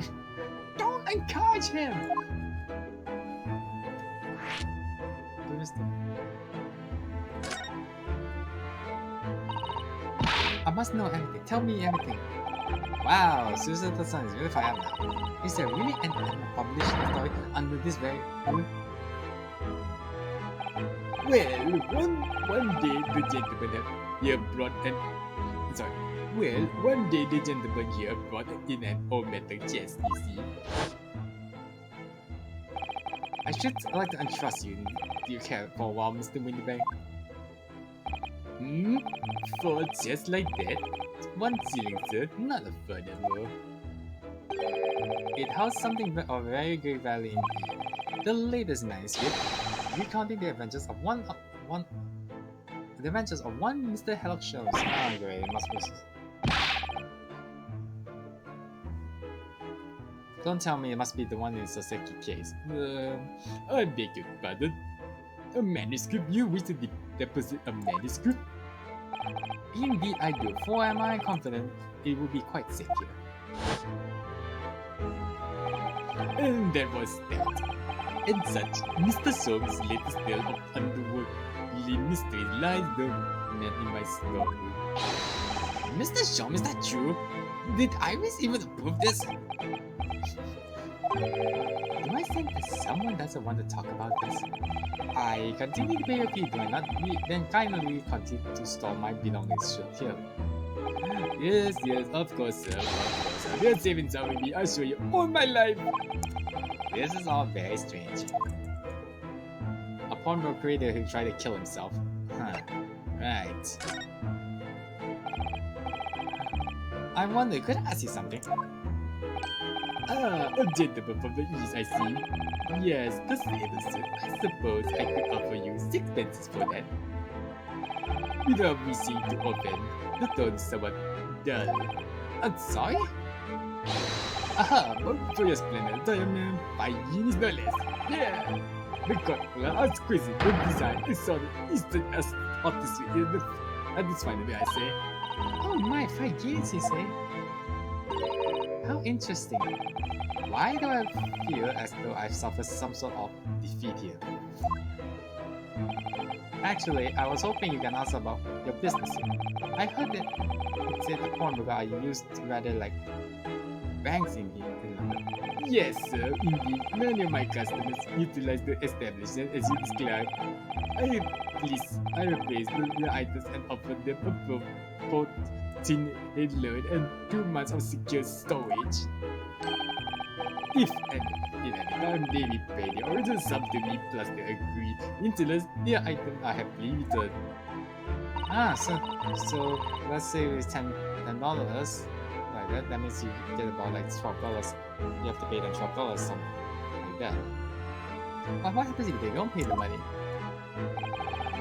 Don't encourage him! I must know everything. Tell me everything. Wow, Susan the Sun is really fire now. Is there really an unpublished story under this very moon? Well, one day the gentleman here brought one day the gentleman here brought in an old metal chest, you see. I should like to untrust you. Do you care for a while, Mr. Windibank? For a chest like that? One ceiling, sir, not a furthermore. It holds something of very great value indeed. The latest manuscript, recounting the adventures of one Mr. Hellock Jones. Ah, great, it must be. Don't tell me it must be the one in the Soseki case. I beg your pardon. A manuscript? You wish to deposit a manuscript? Indeed I do, for am I confident it will be quite secure. And that was that. And such, Mr. Soam's latest tale of underworldly mystery lies down in my storeroom. Mr. Soam, is that true? Did Iris even approve this? Do I think that someone doesn't want to talk about this? I continue to pay your fee, do I not? Then kindly continue to store my belongings here. Yes, of course, sir. You're saving some of me, I'll show you all my life. This is all very strange. A pawnbroker who tried to kill himself. Huh. Right. I wonder, could I ask you something? A gentleman from the east, I see. Yes, the same, sir. I suppose I could offer you 6 pence for that. Without wishing to offend, the tone is somewhat dull. I'm sorry? Aha, but for your splendor, diamond, 5 guineas no less. Yeah! The color, exquisite, the design is so instant as artistry and it's fine, I say. Oh my, 5 guineas, you say? How interesting. Why do I feel as though I've suffered some sort of defeat here? Actually, I was hoping you can answer about your business here. I heard that it said a pawnbroker are used rather like banks in here. Yes, sir, indeed. Many of my customers utilize the establishment as you described. I replace the items and offer them a both tin head load and 2 months of secure storage. If and in any time they repay the original sum to me plus the agreed interest, their items are happily returned. Ah, so let's say it's $10 like that. That means you get about like $12. You have to pay them $12, something like that. But what happens if they don't pay the money?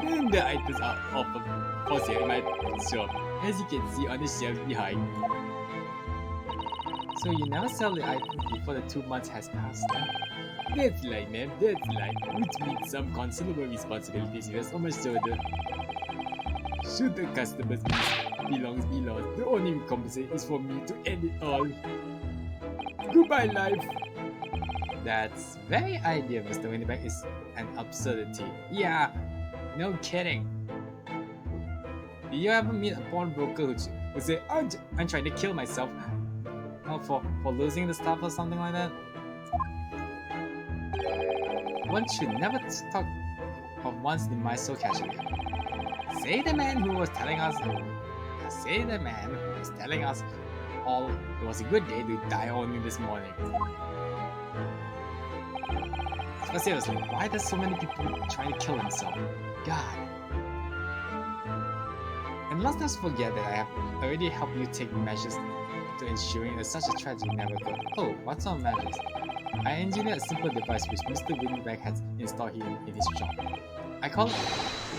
Then the items are offered for sale in my shop, as you can see on the shelf behind. So you never sell the items before the 2 months has passed, huh? That's right, ma'am, that's right. Which means some considerable responsibilities rest on my shoulder. Should the customer's belongs be lost, the only compensation is for me to end it all. Goodbye, life. That's very idea, Mr. Windibank, is an absurdity. Yeah, no kidding. Did you ever meet a pawnbroker who say, I'm trying to kill myself for losing the stuff or something like that? One should never talk of one's demise so casually. Say the man who was telling us all it was a good day to die only this morning. But seriously, why does so many people trying to kill themselves? God. And let's not forget that I have already helped you take measures to ensuring that such a tragedy never occurs. Oh, what sort of measures? I engineered a simple device which Mr. Windibank has installed here in his shop. I call it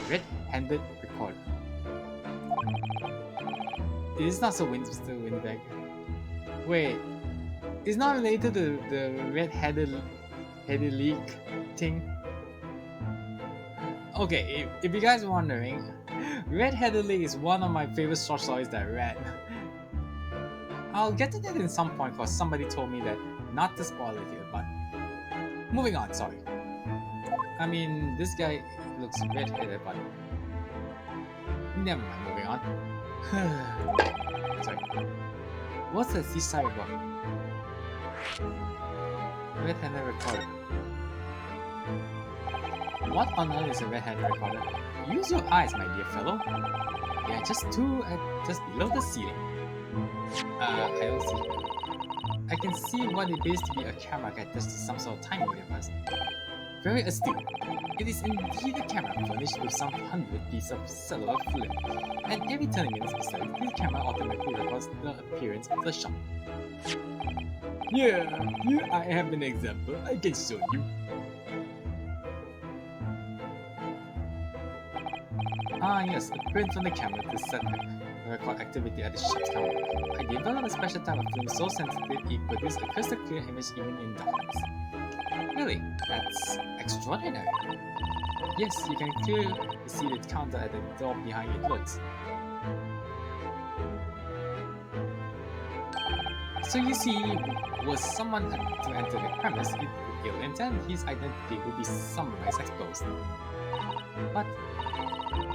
red-handed recorder. It is not so Mr. Windibank. Wait, it's not related to the red-headed leak thing? Okay, if you guys are wondering, Red-Headed Leak is one of my favorite short stories that I read. I'll get to that in some point because somebody told me that not to spoil it here, but moving on, sorry. I mean, this guy looks red-headed, but never mind, moving on. Sorry. What's the seaside about? Red-handed recorder. What on earth is a red-handed recorder? Use your eyes, my dear fellow. They are just just below the ceiling. I don't see. I can see what it appears to be a camera attached to some sort of timing device. Very astute. It is indeed a camera furnished with some 100 pieces of cellular film, and every 10 minutes besides, this camera automatically records the appearance of the shop. Here I have an example I can show you. Ah yes, a print on the camera to set the record activity at the shop's counter. I developed a special type of film so sensitive it produces a crystal clear image even in darkness. Really? That's extraordinary. Yes, you can clearly see the counter at the door behind it looks. So you see, was someone to enter the premise with ill intent, his identity would be summarized exposed. But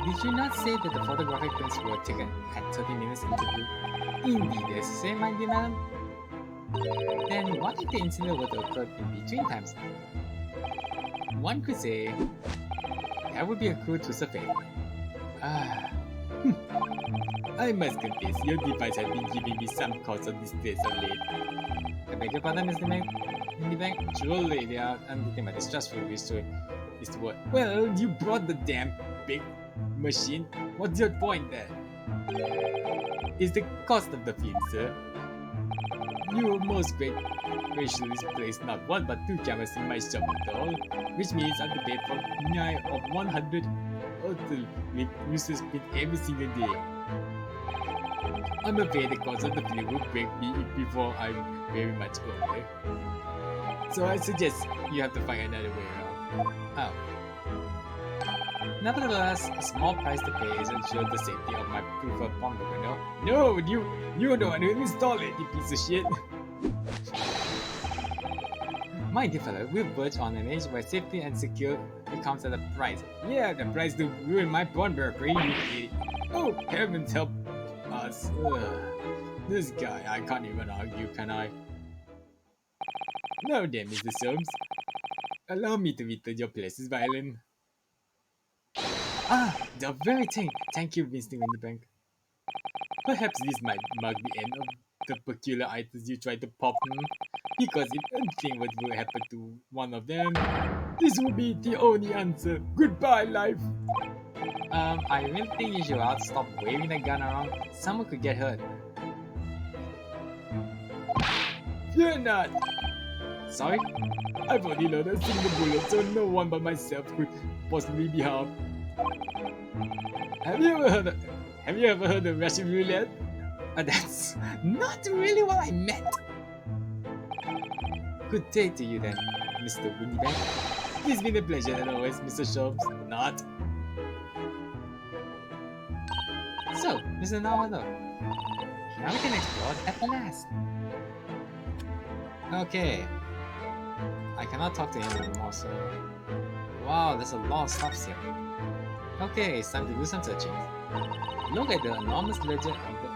did you not say that the photographic prints were taken at 30 minutes interview? Indeed, as you say, my dear madam. Then what if the incident were to occur in between times? One could say that would be a clue to survey. I must confess, your device has been giving me some cause of distress of late. I beg your pardon, Mr. Windibank? Surely they are undertaking my distressful wish to is the word. Well, you brought the damn big machine. What's your point there? Is the cost of the film, sir? You most graciously placed not one but 2 cameras in my shop at all, which means I have to pay for 9 of 100 with user speed every single day. I'm afraid the cost of the film will break me before I'm very much older. So I suggest you have to find another way around. Oh. Nevertheless, a small price to pay is ensure the safety of my preferred pawnbroker. No, you're the one who installed it, you piece of shit. My dear fellow, we verge on an age where safety and security comes at a price. Yeah, the price to ruin my pawnbrokery, you idiot. Oh, heavens help us. This guy, I can't even argue, can I? Now then, Mr. Soames. Allow me to return your place's violin. Ah, the very thing. Thank you, Mr. Windibank. Perhaps this might mark the end of the peculiar items you tried to pop, because if anything would happen to one of them, this will be the only answer. Goodbye, life. I really think you should stop waving the gun around. Someone could get hurt. Fear not. Sorry? I've only learned a single bullet, so no one but myself could possibly be harmed. Have you ever heard of Russian roulette? That's not really what I meant. Good day to you then, Mr. Windibank. It's been a pleasure as always, Mr. Sholmes. Not. So, Mr. Naruto, now we can explore at last. Okay. I cannot talk to him anymore, so... Wow, there's a lot of stuff here. Okay, it's time to do some searching. Look at the enormous ledger of the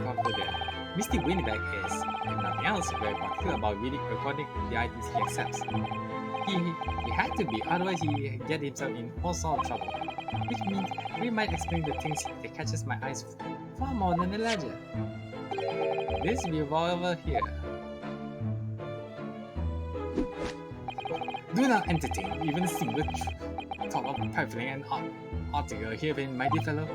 counter there. Mr. Windibank is, if nothing else, very particular about recording the items he accepts. He had to be, otherwise he get himself in all sort of trouble. Which means we might explain the things that catches my eyes far more than the ledger. This revolver here. Do not entertain even a single thought of trifling an article here, my dear fellow.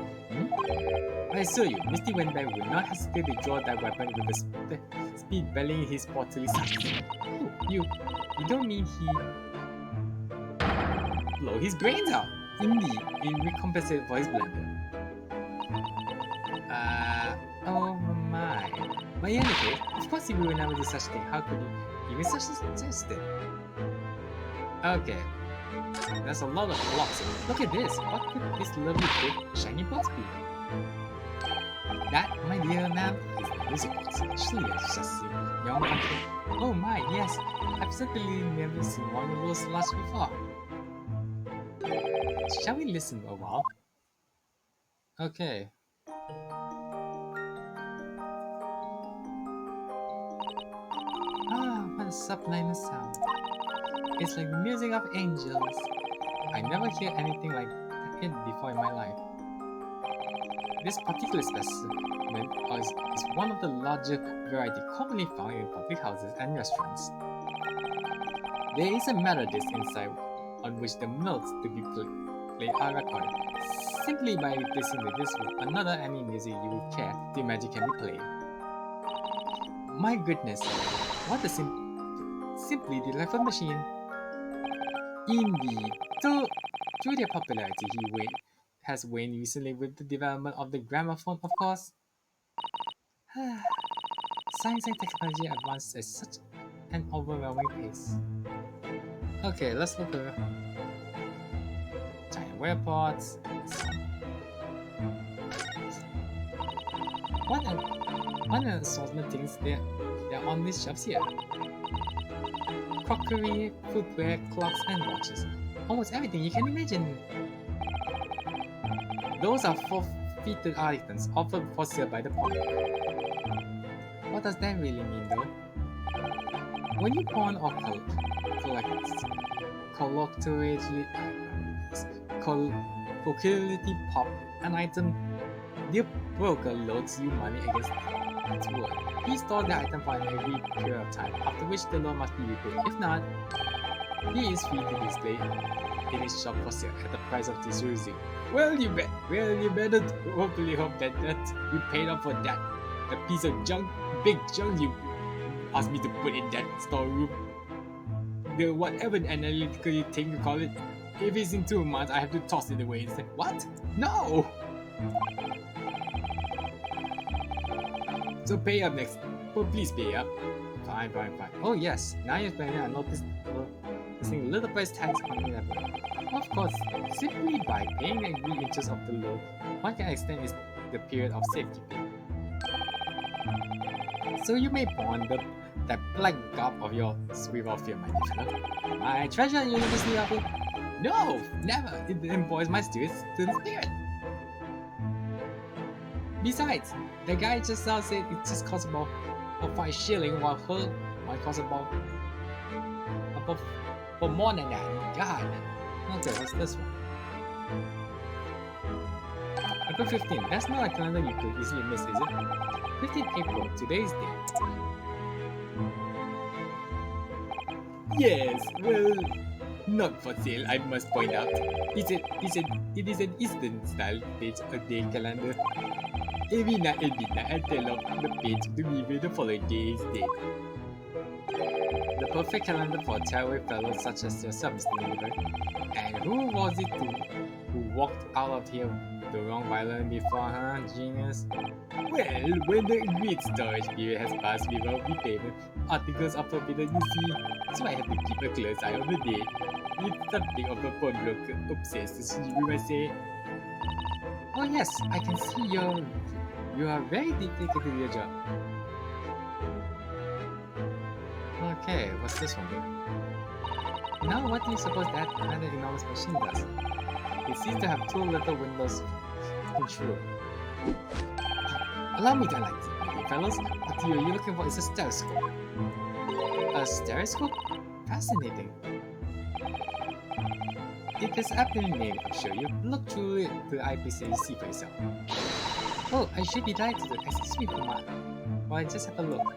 I assure you, Mr. Windibank would not hesitate to draw that weapon with the speed bellying his portly size. Oh, you don't mean he blow his brains out? Indeed, in recompense for his blunder. Oh my. But in any case, of course he will never do such thing. How could he even suggest it? Okay. There's a lot of blocks. Look at this. What could this lovely big shiny box be? That, my dear ma'am, is the music box. Surely it's just a young country. Oh my, yes. I've certainly never seen one of those large before. Shall we listen a while? Okay. Ah, what a sublime sound. It's like the music of angels. I never hear anything like it before in my life. This particular specimen is one of the larger variety commonly found in public houses and restaurants. There is a metal disc inside on which the notes to be played are recorded. Simply by replacing the disc with another any music you would care to imagine can be played. My goodness, what a simply delightful machine. Indeed, through their popularity, has waned recently with the development of the gramophone, of course. Science and technology advance at such an overwhelming pace. Okay, let's look at giant whale pots. What an assortment of things there are on these shelves here. Crockery, footwear, clocks, and watches. Almost everything you can imagine. Those are forfeited items offered for sale by the pawnbroker. What does that really mean though? When you pawn or colloquially pop an item, the broker loads you money against its worth. He stores the item for an every period of time, after which the loan must be repaid. If not, he is free to display in his shop for sale at the price of his using. Well, you better hopefully hope that you paid off for that. The piece of junk, big junk you asked me to put in that storeroom. The whatever analytical thing you call it. If it's in 2 months, I have to toss it away instead. What? No! So pay up next. Oh, please pay up. Fine. Oh yes, now you're paying. I noticed a little price tags on the level. Of course, simply by paying the agreed interest of the loan, one can extend the period of safekeeping. So you may pawn that black garb of your swivel fear, my dear fellow. My treasure and university of it. No, never. It embodies my student spirit. Besides, the guy just now said it just costs about 5 shilling, while her might cost about more than that. God. Okay, what's this one? April 15. That's not a calendar you could easily miss, is it? 15 April, today's date. Yes, well, not for sale, I must point out. It is an Eastern style page a day calendar. Every night at midnight, I tell off the page to reveal the following day's date. The perfect calendar for tearaway fellows such as yourself, Mr. Windibank. And who was it who walked out of here with the wrong violin before, huh, genius? Well, when the agreed storage period has passed without repayment, articles are forbidden, you see. So I have to keep a close eye on the date. It's something of a pawnbroker obsessed, you might say. Oh yes, I can see you are very dedicated to your job. Okay, what's this one do? Now what do you suppose that enormous machine does? It seems to have two little windows through. Allow me to enlighten you, fellows. What you're looking for is a stereoscope. A stereoscope? Fascinating. It is aptly named, I'll show you. Look through the eyepiece and you see for yourself. Oh, I should be delighted to excuse me for my... Well, just have a look.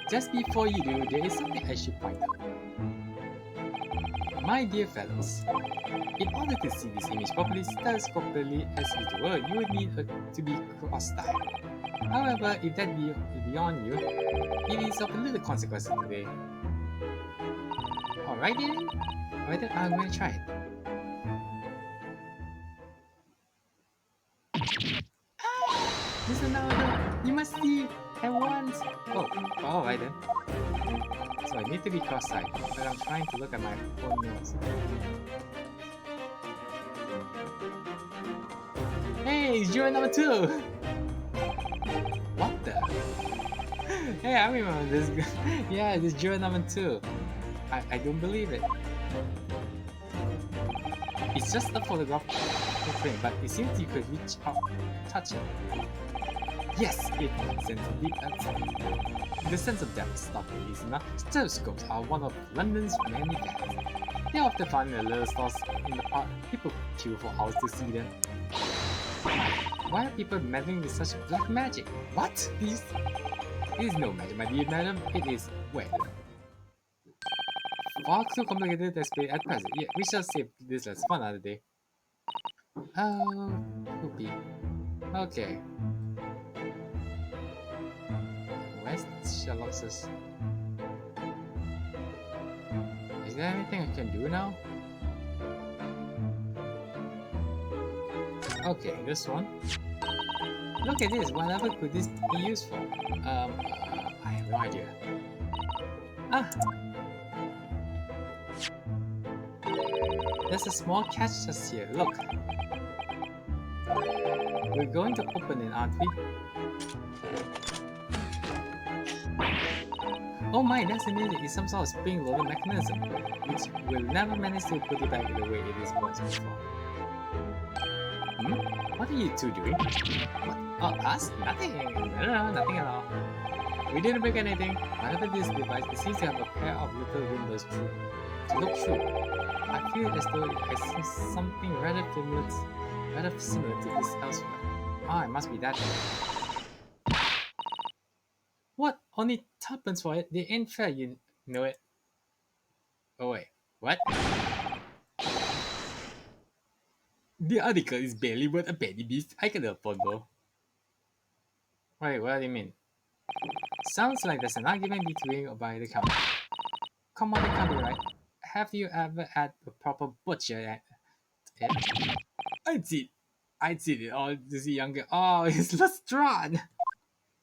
Just before you do, there is something I should point out. My dear fellows, in order to see this image properly, stereoscopically as it were, you would need to be cross-eyed. However, if that be beyond you, it is of little consequence today. Alright then? Alright then, I'm going to try it. Mr. Naruto, you must see at once! Oh, alright then. So I need to be cross-eyed, but I'm trying to look at my own nose. Hey, it's juror number 2! What the? Hey, I remember this guy. Yeah, this juror number 2. I don't believe it. It's just a photograph frame, but it seems you could reach out, touch it. Yes, it sends a deep accent. The sense of depth is not really easy enough. Stereoscopes are one of London's many facts. They are often found in the little stores in the park. People queue for hours to see them. Why are people meddling with such black magic? What? This is no magic, my dear madam. It is, well, far too complicated to explain at present. Yeah, we shall save this as for another day. Oh, poopy. Okay. Where's Sherlock's? Is there anything I can do now? Okay, this one. Look at this. Whatever could this be used for? I have no idea. Ah. There's a small catch just here. Look. We're going to open it, aren't we? Oh my, that's amazing. It's some sort of spring-loaded mechanism, which will never manage to put it back the way it is once before. What are you two doing? What? Oh, us? Nothing. No, nothing at all. We didn't break anything. Whatever this device, it seems to have a pair of little windows to look through. I feel as though I see something rather similar to this elsewhere. Ah, it must be that. What? Only tuppence for it? They ain't fair, you know it. Oh wait, what? The article is barely worth a penny beast. I can afford though. Wait, what do you mean? Sounds like there's an argument between by the counter. Come on, the counter, right? Have you ever had a proper butcher at it? I'd seen it all to see younger. Oh, it's Lestrade!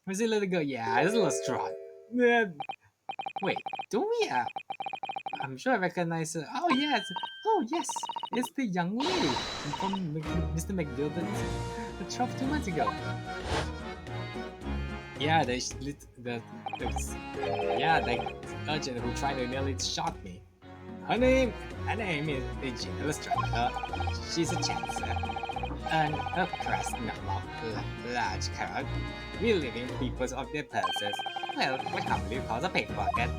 Where's the little girl? Yeah, it's Lestrade. Wait, don't we I'm sure I recognize her. Oh yes! Oh yes! It's the young lady from Mr. McGilden's the 2 months ago. Yeah, the urchin who tried to nearly shot me. Her name is Regina Lestrade. She's a chancer. And a crest not large carrot. Relieving people of their purses. Well, what company calls a pickpocket?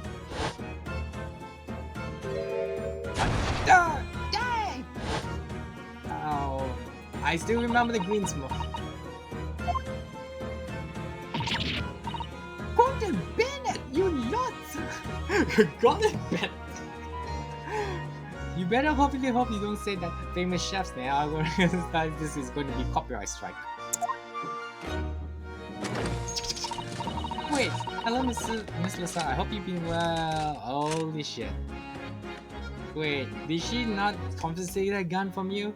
Yay! Oh, I still remember the green smoke. Gordon Bennett, you nuts! Gordon Bennett. You better hope you don't say that famous chef's name. This is going to be copyright strike. Wait, Hello, Miss Lisa. I hope you've been well. Holy shit. Wait, did she not confiscate a gun from you?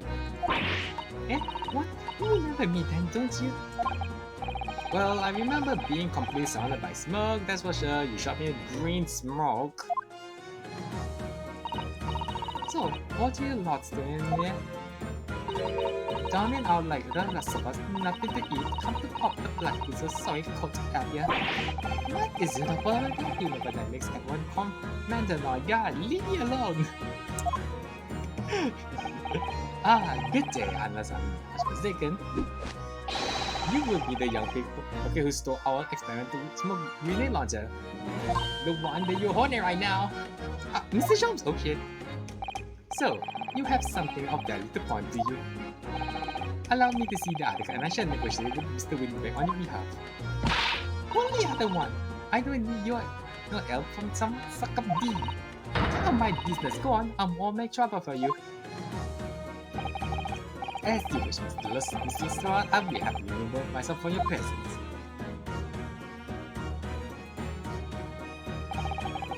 Eh? What? You remember me then, don't you? Well, I remember being completely surrounded by smoke, that's for sure. You shot me with green smoke. So, what are your lots doing there? Down and out like the rest of us, nothing to eat. Come to pop the black pieces, sorry, coat at ya. What is it about a humor that makes everyone comment on? God, leave me alone! Good day, unless I'm not mistaken. You will be the young people, okay, who stole our experimental smoke grenade launcher. The one that you're holding right now. Mr. Jones, oh shit. So, you have something of value to pawn, do you? Allow me to see the article and I shall negotiate with Mr. Windibank on your behalf. Only other one. I don't need your no help from some sucker bee. It's not my business. Go on, I'll make trouble for you. As you wish, Mr. Lestrade, I'll be happy to remove myself from your presence.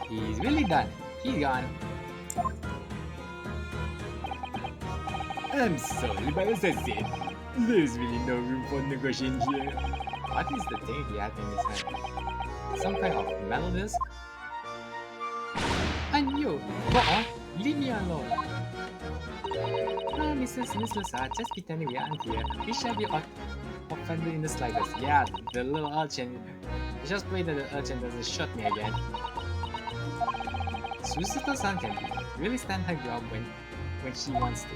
He's really done. He's gone. I'm sorry, but as I said, there's really no room for negotiation here. What is the thing he had in his hand? Some kind of metal disc? And you, go on, leave me alone. No, Miss Lisa, just pretending we aren't here. We shall be offended in the slightest. Yeah, the little urchin. Just pray that the urchin doesn't shoot me again. Susato-san can really stand her ground when she wants to.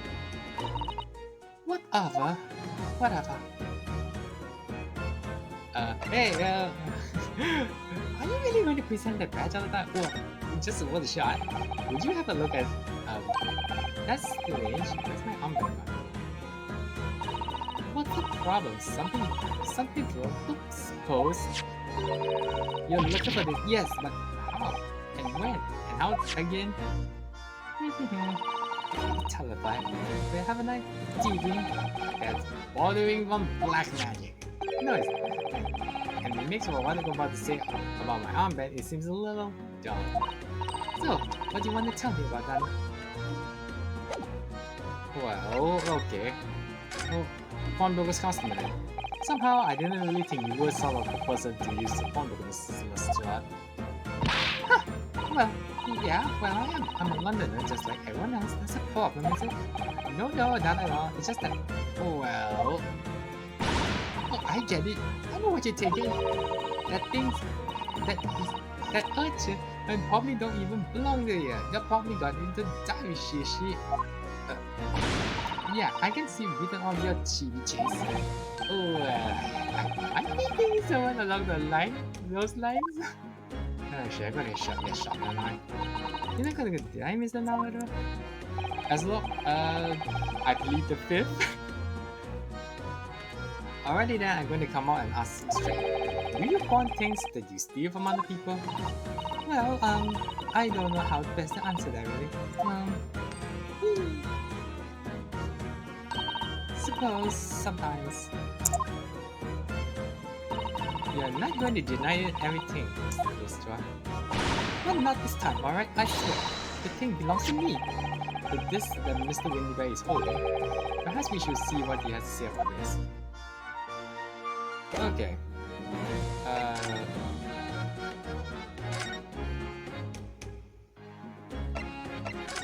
Whatever. Hey, are you really going to present that badge all the time? Oh, just a one shot. Would you have a look at, that's strange. Where's my armband? What's the problem? Something wrong? Oops, suppose. You're looking for this? Yes, but how? And when? And how again? Telephone. We have a nice TV that's bordering on black magic. No, it's not. And it makes me want to go about to say about my armband. It seems a little dumb. So, what do you want to tell me about that? Well, okay. Well, pawnbroker's customer then. Somehow, I didn't really think you were sort of the person to use the pawnbroker, Mr. Lestrade. Huh, well, yeah, well I am. I'm a Londoner just like everyone else. That's a problem, is it? No, not at all. It's just that, well... Oh, I get it. I know what you're taking. That urchin and probably don't even belong there yet. They probably got into dive shit. Yeah, I can see written on your TV chase. Oh, I think someone along those lines. Actually, I'm gonna shut this shop, am I? You're not gonna die, Mr. Naruto? As long, I plead the fifth. Alrighty then, I'm going to come out and ask straight. Do you pawn things that you steal from other people? Well, I don't know how best to answer that really. Suppose sometimes. You're not going to deny everything, Mr. Lestrade. Well, not this time, alright? I swear. The thing belongs to me. But this that Mr. Windibank is holding, perhaps we should see what he has to say about this. Okay.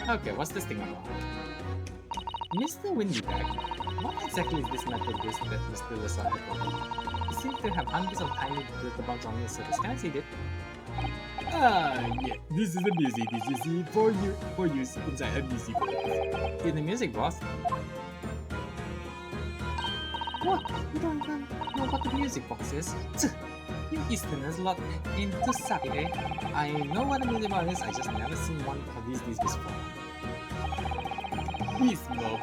Okay, what's this thing about? Mr. Windibank, what exactly is this method that Mr. Lestrade has got? He seems to have hundreds of tiny glitter bombs on his surface. Can I see it? Yeah, this is the music. This is for use inside a music box. In the music box? What? You don't even know what the music box is? You Easterners lot into savvy, eh? I know what a music box is, I just never seen one of these before. This small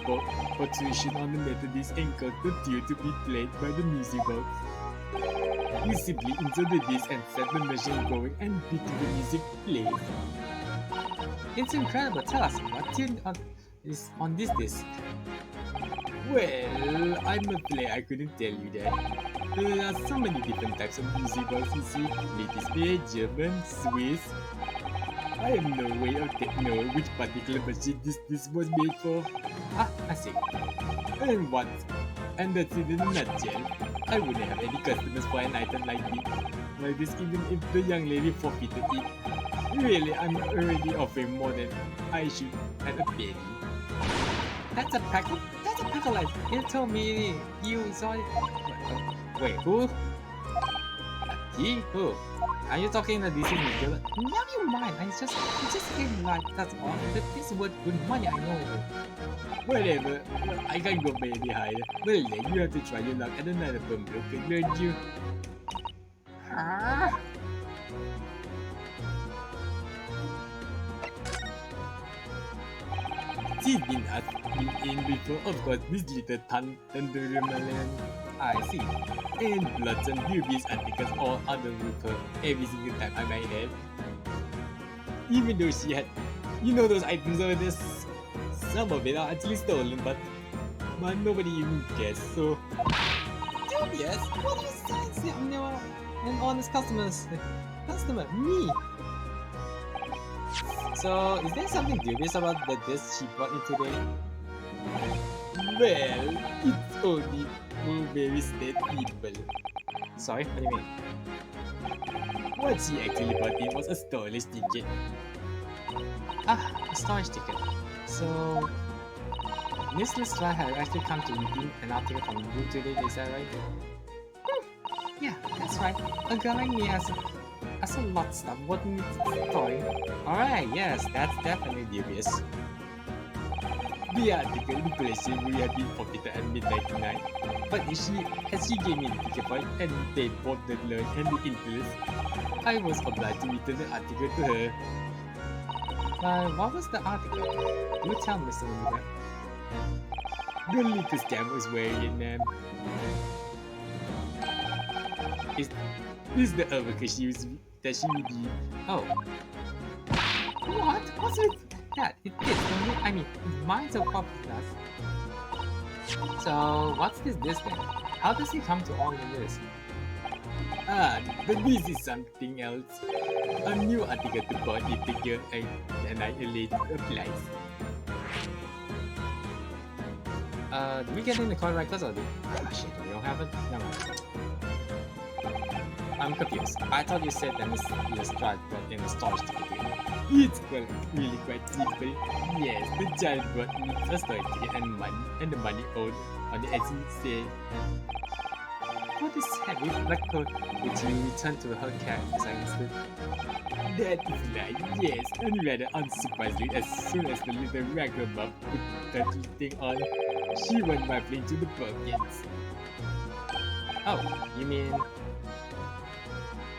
portion on the Methodist ankle the tune to be played by the music box. You simply insert the disc and set the machine going and beat the music plays. It's incredible. Tell us, what tune is on this disc? Well, I'm a player, I couldn't tell you that. There are so many different types of music box you see. Latest German, Swiss. I have no way of knowing which particular machine this was made for. Ah, I see. And what? And that's it in a nutshell. I wouldn't have any customers for an item like this even if the young lady forfeited it. Really, I'm already offering more than I should at a penny. That's a pack of lies. You told me you saw it. Wait, who? He? Who? Are you talking to DC Nicola? Never mind. It's just game life. That's all. This word good money. I know. Whatever. Well, I can't go very higher. Well, then you have to try your luck at another pawnbroker, don't you? Huh? She's been in before, of course, this little Thunderman. I see. And lots of newbies articles all under with her every single time I might have. Even though she had, those items over there, some of it are actually stolen, but nobody even cares, so. Dubious? What do you say? See, I'm never an honest customer, me. So, is there something dubious about the disc she brought in today? Well, it's only very state people. Sorry, what do you mean? What she actually brought in was a storage ticket. Ah, a storage ticket. So, Miss Lestra had actually come to redeem an article from you today, is that right? Yeah, that's right. A girl like me has a lot of stuff. What needs storing? Alright, yes, that's definitely dubious. The article in question will have been forfeited at midnight tonight. But as she gave me the ticket point and paid both the loan and the interest, I was obliged to return the article to her. What was the article? Do tell Mr. Windibank. The little scam was wearing it, ma'am. Is the overcoat she redeemed? Oh. What? What's with that? It fits, don't it? I mean, mine's a pop class. So, what's this then? How does he come to all of this? Ah, but this is something else. A new article to body figure and I later applies. Do we get in the car right class or do shit, we don't have it? Never mind. I'm confused. I thought you said that Miss Lestrade brought in a storage ticket. It's really quite simple. Yes, the child brought me a storage ticket and the money owed on the SEC. For this heavy black coat, which you return to her care as I understood. That is right, yes, and rather unsurprisingly, as soon as the little ragamuff put that thing on, she went rifling to the pockets. Oh, you mean...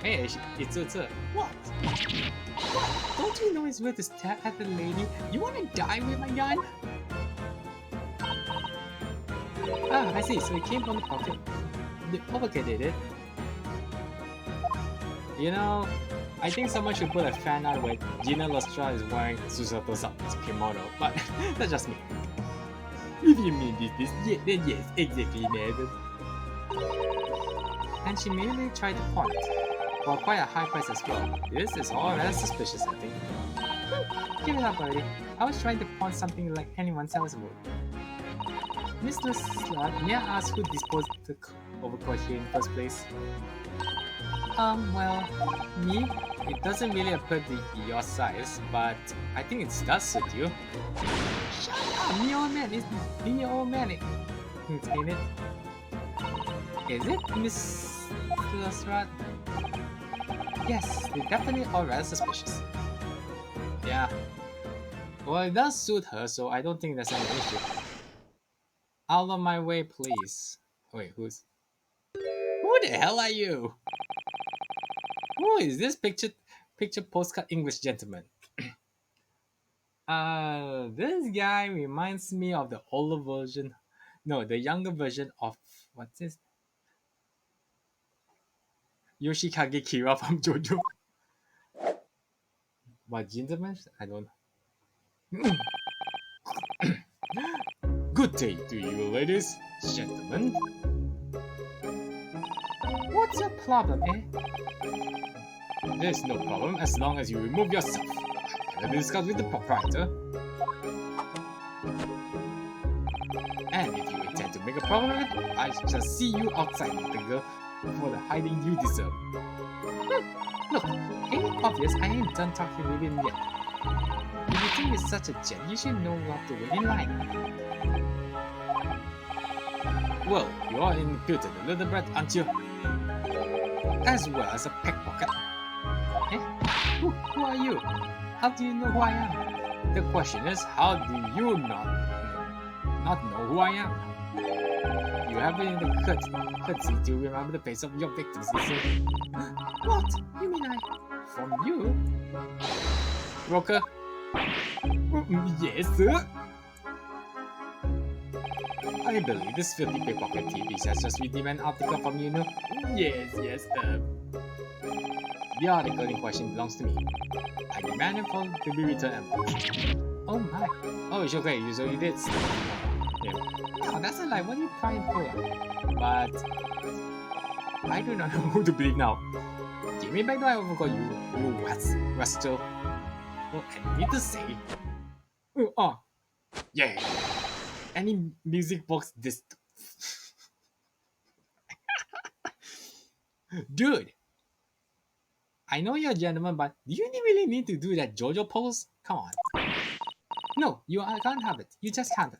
Hey, it's what? Don't you know it's worth to stare at the lady? You wanna die with my gun? Ah, I see, so it came from the pocket. The pocket did it. You know, I think someone should put a fan art where Gina Lustra is wearing Susato's kimono, but that's just me. If you mean this, then yes, exactly, Nevin. And she merely tried to pawn it. For quite a high price as well. This is all rather suspicious, I think. Give it up already. I was trying to pawn something like anyone else would. Mr. Slut, may I ask who disposed the overcoat here in the first place? Well, me? It doesn't really appear to be your size, but I think it does suit you. Shut up, me old man, it's me old man. Ain't it? Is it, Miss Slut? Yes, they definitely are rather suspicious. Yeah. Well, it does suit her, so I don't think there's any issue. Out of my way, please. Wait, who the hell are you? Who is this picture postcard English gentleman? This guy reminds me of the older version. No, the younger version of what's this? Yoshikage Kira from JoJo. What gentleman? I don't know. Good day to you, ladies, gentlemen. What's your problem, eh? There's no problem as long as you remove yourself. I'll discuss with the proprietor. And if you intend to make a problem of it, I shall see you outside, little girl, for the hiding you deserve. Look, ain't it obvious I ain't done talking with him yet? If you think you're such a gent, you should know how to wait in line. Well, you are imputed a little brat, aren't you? As well as a pickpocket. Eh? Who are you? How do you know who I am? The question is, how do you not know who I am? You haven't even the courtesy to remember the face of your victims, you see. What? You mean from you? Broker? Yes, sir. I believe this filthy pickpocket thief has just redeemed an article from you, no? Yes. The article in question belongs to me. I demand it to be returned. Oh my. Oh, it's okay. So you did. Yeah. No, that's a lie. What are you crying for? But I do not know who to believe now. Give me back the I overgot you rascal. Well, I need to say. Yeah. Any music box this. Dude. I know you're a gentleman, but do you really need to do that JoJo pose? Come on. No, I can't have it. You just can't.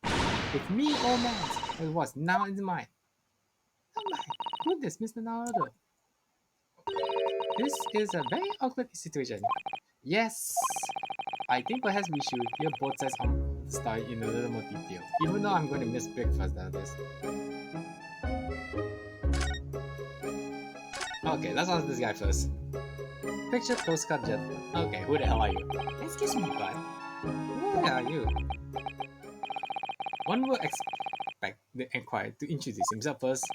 It's me, old man. It was, now it's mine. Oh my goodness, Mr. Naruto. This is a very awkward situation. Yes. I think perhaps we should hear both sides of the story in a little more detail. Even though I'm going to miss breakfast out of this. Okay, let's ask this guy first. Picture postcard gentleman. Okay, who the hell are you? Excuse me, bud. Who are you? One would expect the inquirer to introduce himself first.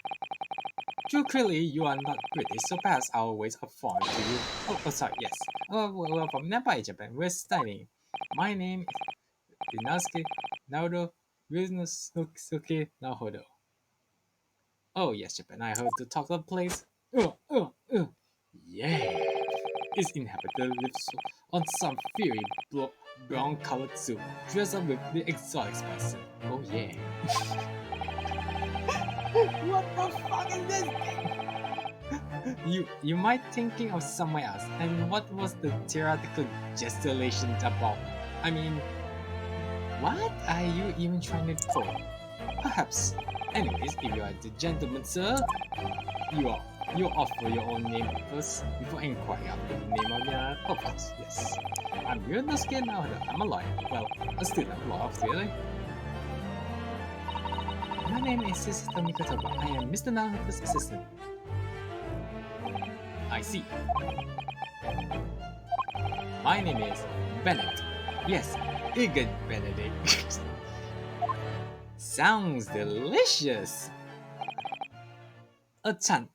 True, clearly you are not British, so perhaps our ways are foreign to you. Oh, sorry, yes. We're from Nepal, Japan. We're studying. My name is Inosuke Naruto Ryunosuke Naruto. Oh, yes, Japan. I heard the talk of the place. Yeah. Its inhabitant lives on some fiery brown-colored soup, dressed up with the exotic spices. Oh yeah. What the fuck is this thing? You might thinking of somewhere else. And what was the theoretical gesticulation about? I mean, what are you even trying to pull? Perhaps. Anyways, if you are the gentleman, sir, you offer your own name first before inquiring after the name of your purpose. Yes. I'm Ryunosuke Naruto. I'm a lawyer. Well, a student of law, clearly. My name is Sister Mikotoba. I am Mr. Naruto's assistant. I see. My name is Benedict. Yes, Igor Benedict. Sounds delicious. A chant.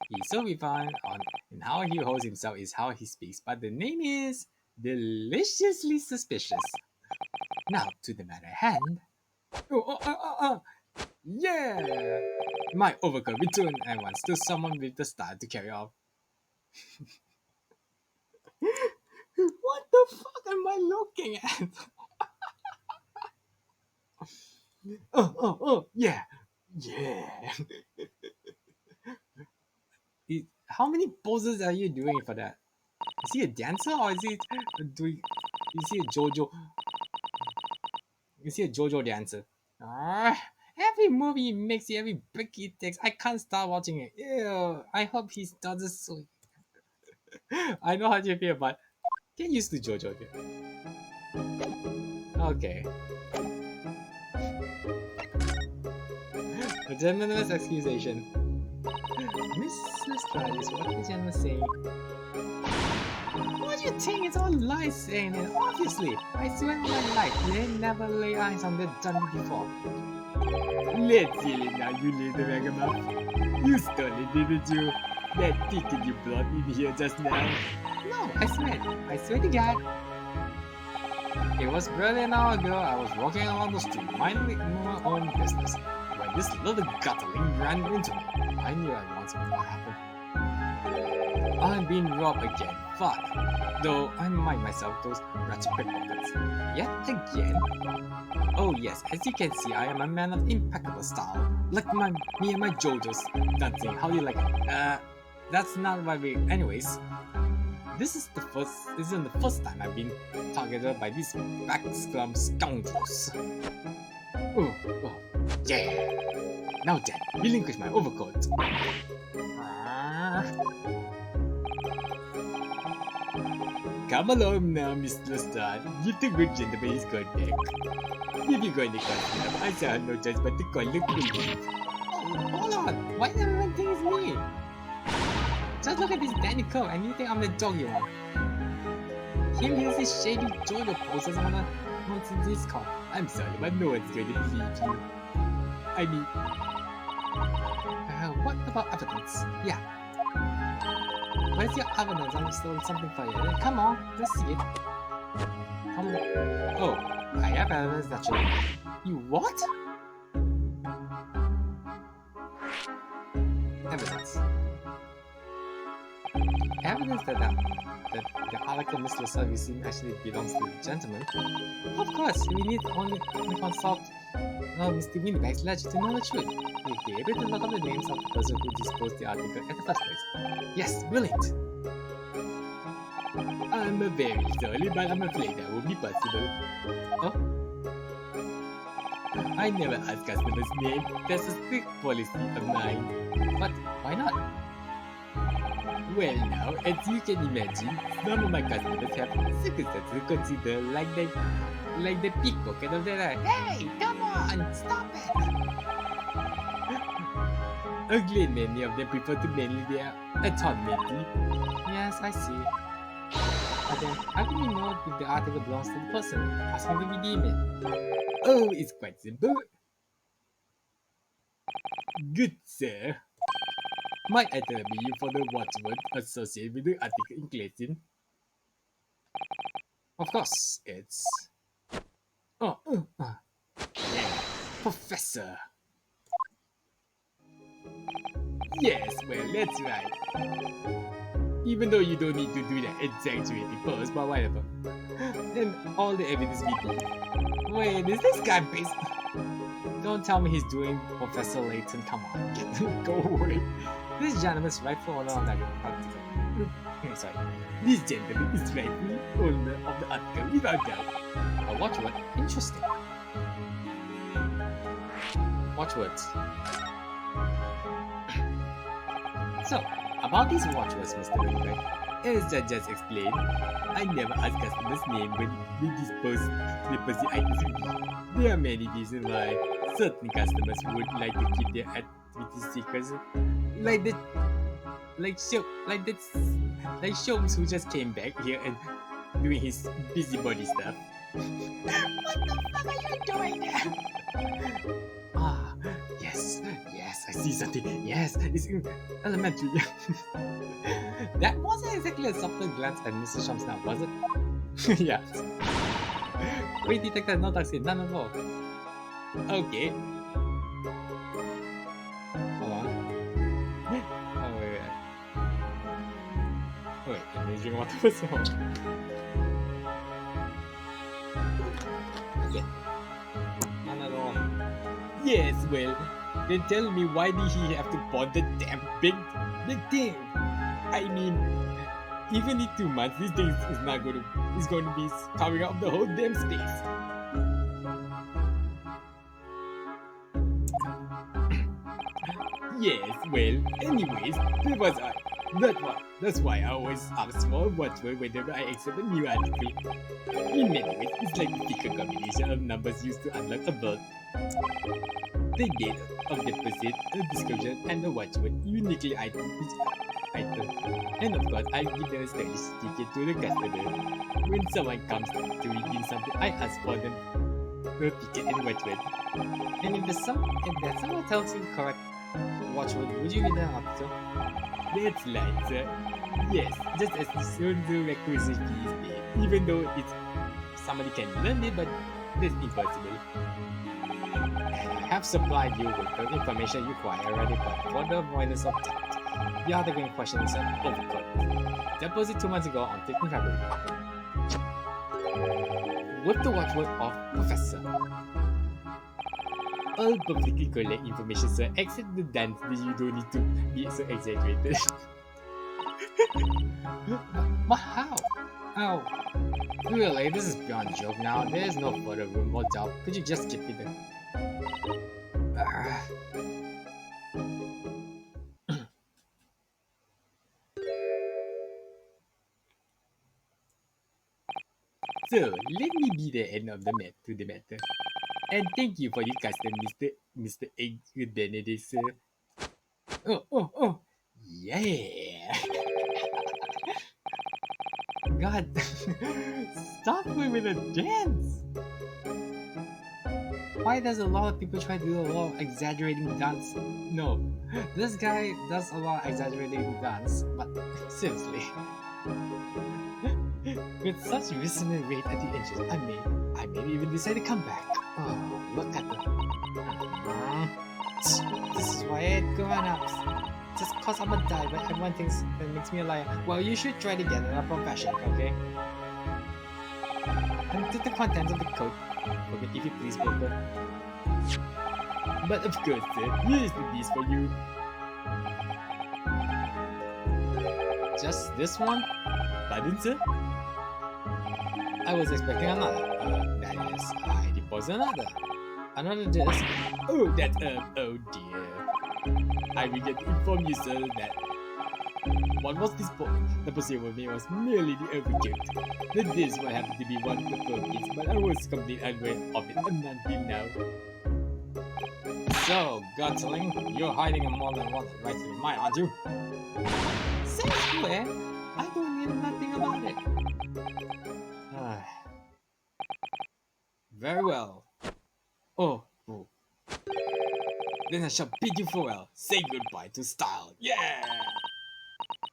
He's so refined in how he holds himself is how he speaks, but the name is deliciously suspicious. Now to the matter at hand. Yeah! My overcoat returned and wants to someone with the style to carry off. What the fuck am I looking at? Yeah. How many poses are you doing for that? Is he a dancer or is he doing? Is he a JoJo? Is he a JoJo dancer? Every movie he makes, every break he takes, I can't stop watching it. Ew, I hope he does it soon. I know how you feel, but get used to JoJo. Okay. A gentleman's accusation. Miss Lestrade, what is the gentleman saying? What do you think? It's all lies saying it. Obviously, I swear on my life, they never lay eyes on that dummy before. Let's see it now, you little ragamuff. You stole it, didn't you? That ticket you brought in here just now. No, I swear to God. It was barely an hour ago. I was walking along the street, minding my own business. when this little gutterling ran into me. I knew at once what happened. I'm being robbed again. Fuck. Though I mind myself those wretched pickpockets. Yet again? Oh yes, as you can see, I am a man of impeccable style. Like me and my JoJo's dancing. How do you like it? That's not why we... Anyways, this isn't the first time I've been targeted by these backscrum scoundrels. Oh, yeah. Now then, relinquish my overcoat. Come along now, Mr. Star. Give the good gentleman his coat back. If you're going to cut him, I shall have no choice but to call the police. Oh, hold on. Why does everyone think it's me? Just look at this Danny coat and you think I'm the dog you want. Him has this shady JoJo poses on a nonsense this car. I'm sorry, but no one's going to believe you. I mean... what about evidence? Yeah. Where's your evidence? I'm still something for you. Come on, let's see it. Come on. Oh, I have evidence that you what? Evidence. Evidence that the article Mr. Service actually belongs to the gentleman. Of course, we need only to consult Mr. Windibank's ledger to know the truth. We'll be able to look up the names of the person who disposed the article at the first place. Yes, brilliant! I'm very sorry, but I'm afraid that won't be possible. Oh? I never ask customers' name. That's a strict policy of mine. But why not? Well now, as you can imagine, some of my customers have circumstances to consider like the pickpocket of their life. Hey, come on, stop it! Ugly, many of them prefer to manage their autonomy. Yes, I see. But then, how do we know if the article belongs to the person asking to redeem it? Oh, it's quite simple. Good sir. Might I trouble you for the watchword associated with the article in question? Of course, it's... Yeah, Professor. Yes, well, that's right. Even though you don't need to do that exaggerating pose, but whatever. Then all the evidence we need. Wait, is this guy based... Don't tell me he's doing Professor Layton. Come on, go away. This gentleman's rightful owner of that article. Sorry. This gentleman is rightful owner of the article without doubt. A watchword? Interesting. Watchwords. So, about these watchwords, Mr. Windibank, as I just explained, I never ask customers' name when we dispose the pussy items with me. There are many reasons why certain customers would like to keep their activities secrets, like Sholmes who just came back here and doing his busybody stuff. What the fuck are you doing there? Ah, yes, I see something. Yes, it's elementary. That wasn't exactly a subtle glance at Mr. Sholmes now, was it? Yeah. Wait, detected, no toxin, none at all. Okay. Hold on. Oh, wait, let me drink water first. Okay. None at all. Yes, well, then tell me why did he have to pawn the damn big thing? I mean, even in 2 months, this thing is going to be covering up the whole damn space. Yes, well, anyways, that's why I always ask for a watchword whenever I accept a new article. In many ways, it's like the secret combination of numbers used to unlock a vault. The date of deposit, a description, and the watchword uniquely item each item. And of course, I give them a stylish ticket to the customer. When someone comes to redeem something, I ask for them the ticket and watchword. And if someone tells you the correct watchword, would you read an article? That's right, sir. Yes, just as soon as the requisite fee is paid. Even though somebody can learn it, but that's impossible. I have I've supplied you with the information you require already, but for the avoidance of doubt, the article in question is an overcoat. Deposited 2 months ago on 15 February. With the watchword of Professor. All publicly collect information, sir, except the dance that you don't need to be so exaggerated. But how? How? Really, this is beyond joke now. There is no further room or doubt. Could you just keep it there? So, let me be the end of the matter. And thank you for your custom, Mr. Egg Benedict, sir. Oh, yeah. God, stop with the dance. Why does a lot of people try to do a lot of exaggerating dance? No, this guy does a lot of exaggerating dance, but seriously. With such resonant rate at the edges, I may even decide to come back. Oh, look at them. This is why I hate grown-ups. Just cause I'm a diver, everyone thinks that makes me a liar. Well, you should try to get another profession, okay? And to the contents of the code. Okay, if you please, Bobo. But of course, sir, here is the piece for you. Just this one? Pardon, sir? I was expecting another. That is, I deposit another disc. Oh, oh dear. I regret to inform you, sir, that what was this the possible name was merely the overcoat. The disc will happen to be one of the focus, but I was completely unaware of it until now. So, Gutling, you're hiding a more than one right in mine, aren't you? Since where? I don't know nothing about it. Very well. Oh. Then I shall bid you farewell. Say goodbye to style. Yeah!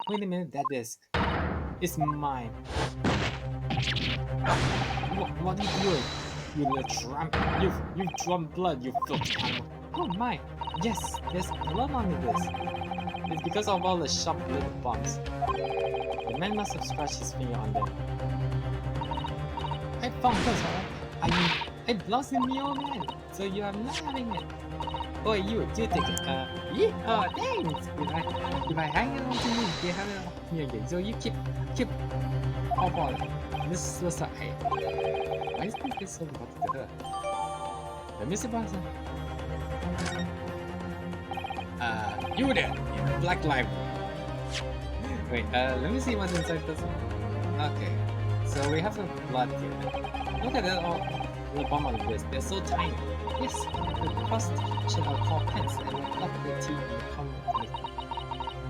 Wait a minute, that disc. It's mine. What are you doing? You little tramp. You've drawn blood, you filthy animal. Oh my. Yes, there's blood on this. It's because of all the sharp little bumps. The man must have scratched his finger on them. I found this, alright? I blasted me, old man. So you are not having it. Oh, you take it. Yeah, thanks. If I hang it on to you, they have it on me again. So you keep on. This was why is this so important to her? Let me see, boss. You there in the black library. Wait, let me see what's inside this. Okay, so we have some blood here. Look at that all the bottom of this. They're so tiny. Yes, the crust should have called pens and pluck the teeth in the common.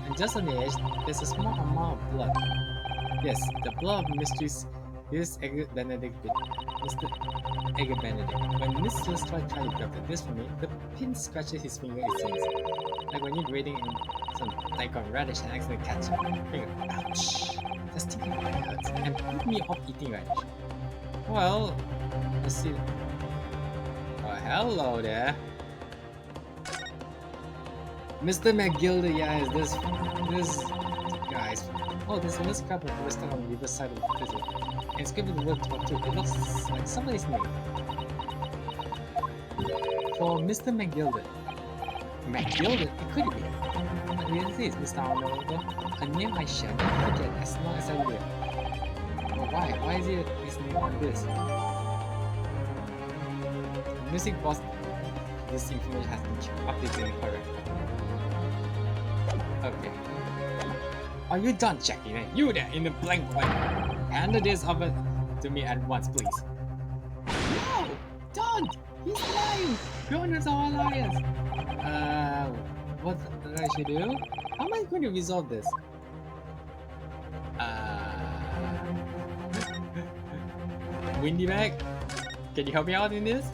And just on the edge, there's a small amount of blood. Yes, the blood of mysteries. This Egg Benedict bit. Mr. Egg Benedict. When Mr. Lestrade tried to grab this from me, the pin scratches his finger, it seems. Like when you're grating in some daikon radish and accidentally catch your finger. Ouch! That's sticking my hurts and put me off eating radish. Well, let's see. Oh, hello there. Mr. McGilder, yeah, is this guys. Oh, there's a list crap of stuck on the riverside of the desert. And scribbled the word talk too. It looks like somebody's name. For Mr. McGilder. McGilder? It could be. But reality is Mr. Arnold. A name I shall not forget as long as I live. But why? Why is his name on this? The music boss. This information has been updated and correct. Okay. Are you done checking it? You there in the blank blank. Hand this over to me at once, please. No! Don't! He's lying! Grown-ups are all liars! What I should do? How am I going to resolve this? Windibank? Can you help me out in this?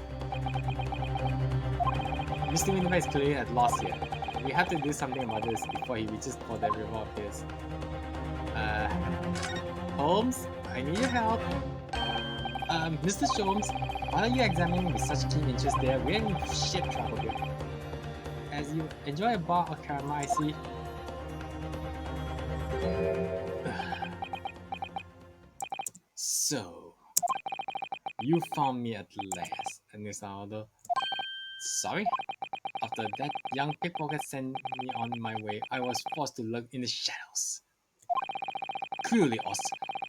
Mr. Windibank is clearly at loss here. We have to do something about this before he reaches for the river of his. Holmes, I need your help. Mr. Holmes, What are you examining with such keen interest there? We're in shit trouble here. As you enjoy a bar of caramel, I see. So, you found me at last, Anisaldo. Sorry? After that young pickpocket sent me on my way, I was forced to lurk in the shadows. Clearly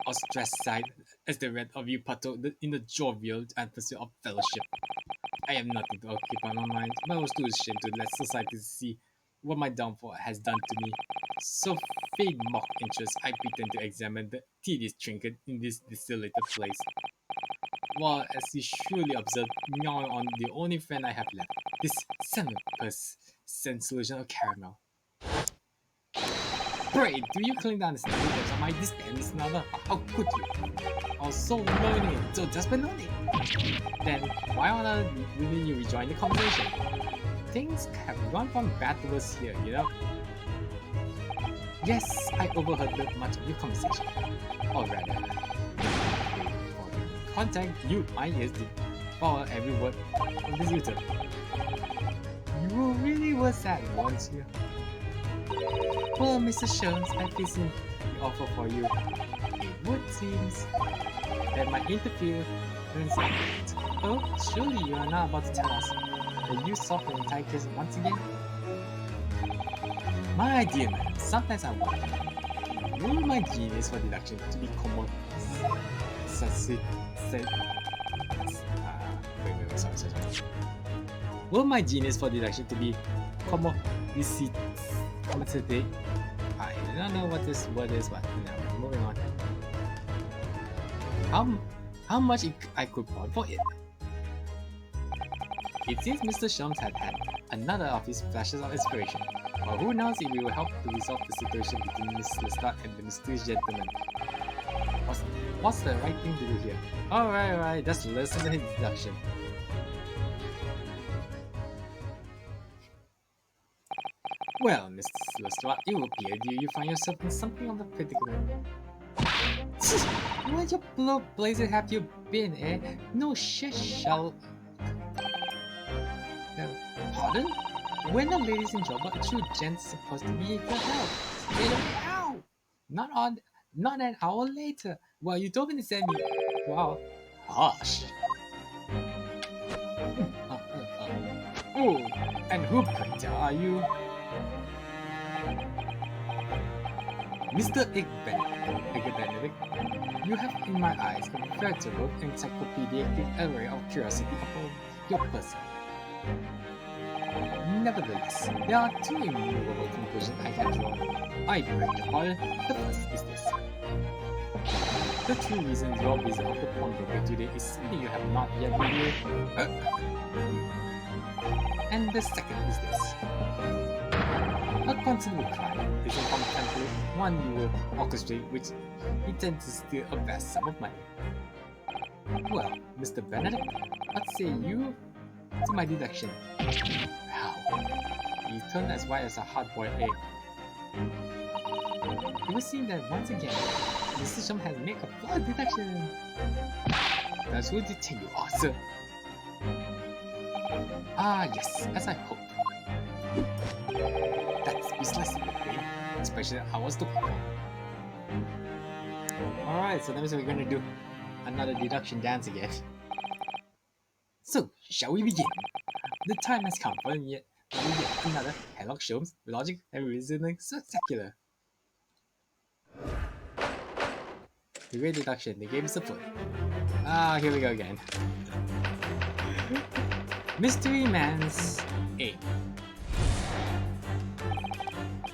ostracized as the rest of you partook in the jovial atmosphere of fellowship. I have nothing to occupy my mind, but I was too ashamed to let society see what my downfall has done to me. So feign mock interest, I pretend to examine the tedious trinket in this desolated place. While, as you surely observed, gnawing on the only friend I have left, this 7% solution of caramel. Pray, do you cling down the details of my disdain, Miss Nova? How could you? I was so lonely, so desperate lonely. Then, why on earth didn't you rejoin the conversation? Things have gone from bad to worse here, you know? Yes, I overheard much of your conversation. Or rather, for the contact, my ears did follow every word of this user. You really were sad, weren't you? Well, Mr. Sholmes, I facing the offer for you. It would seem that my interference. Oh, surely you are not about to tell us that you solved the entire case once again? My dear man, sometimes I wonder, will my genius for deduction to be common? Sorry. Will my genius for deduction to be commodity? I don't know what this word is, but no, moving on. How much I could pawn for it? It seems Mr. Sholmes had another of his flashes of inspiration. But who knows if we will help to resolve the situation between Miss Lestat and the mysterious gentleman. What's the right thing to do here? Alright, just listen to his deduction. Well, Miss Lestat, it will appear you find yourself in something of a predicament. Where your blow blazer have you been, eh? No shit shall... Pardon? When the ladies in trouble, a true gent's supposed to be for help. Straight away out! Not an hour later. Well, you told me to send me... Wow. Hush. Oh, and who are you? Mr. Benedict, you have in my eyes a veritable encyclopedic array of curiosity about your person. Nevertheless, there are two immovable conclusions I can draw. I beg your pardon. The first is this. The true reason your visit of the pawnbroker today is something you have not yet revealed. And the second is this. A conceivable crime is a contemporary one you will orchestrate which intends to steal a vast sum of money. Well, Mr. Benedict, what say you to my deduction? How? You turned as white as a hard-boiled egg. It would seem that once again, Mr. Sholmes has made a flawed deduction. That's who did you are, sir. Ah, yes, as I hoped. That's precisely the thing, especially I was looking for. Alright, so that means we're gonna do another deduction dance again. So, shall we begin? The time has come for yet another Sherlock Holmes logic and reasoning spectacular. The great deduction, the game is afoot. Ah, here we go again. Mystery Man's aim.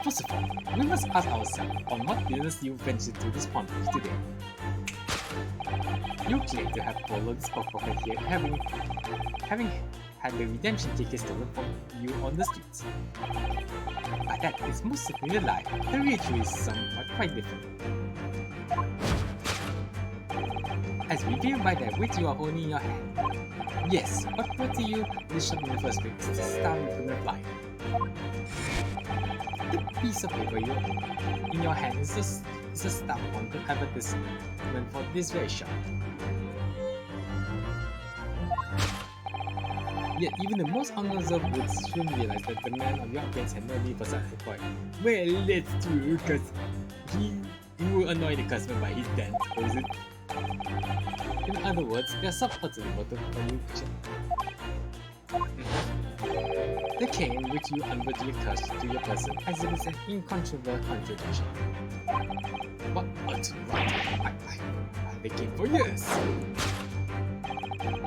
First of all, we must ask ourselves on what business you ventured to this pawnbroker today. You claim to have followed this pawnbroker here, having had the redemption ticket stolen from you on the streets. But that is most certainly a lie. The real truth is somewhat quite different. As revealed by that which you are holding in your hand. Yes, what brought you this shop in the first place? The star you couldn't fly. The piece of paper in your hand is a stamp on the advertisement for this very shop. Yet even the most unobserved would soon realize that the man of your acquaintance had no need for such support. Well, that's true, because he will annoy the customer by his dance poses. In other words, there are subplots of the motive for you. The cane which you unwittingly cursed to your person exhibits an incontrovertible contradiction. But right, I'm thinking for years.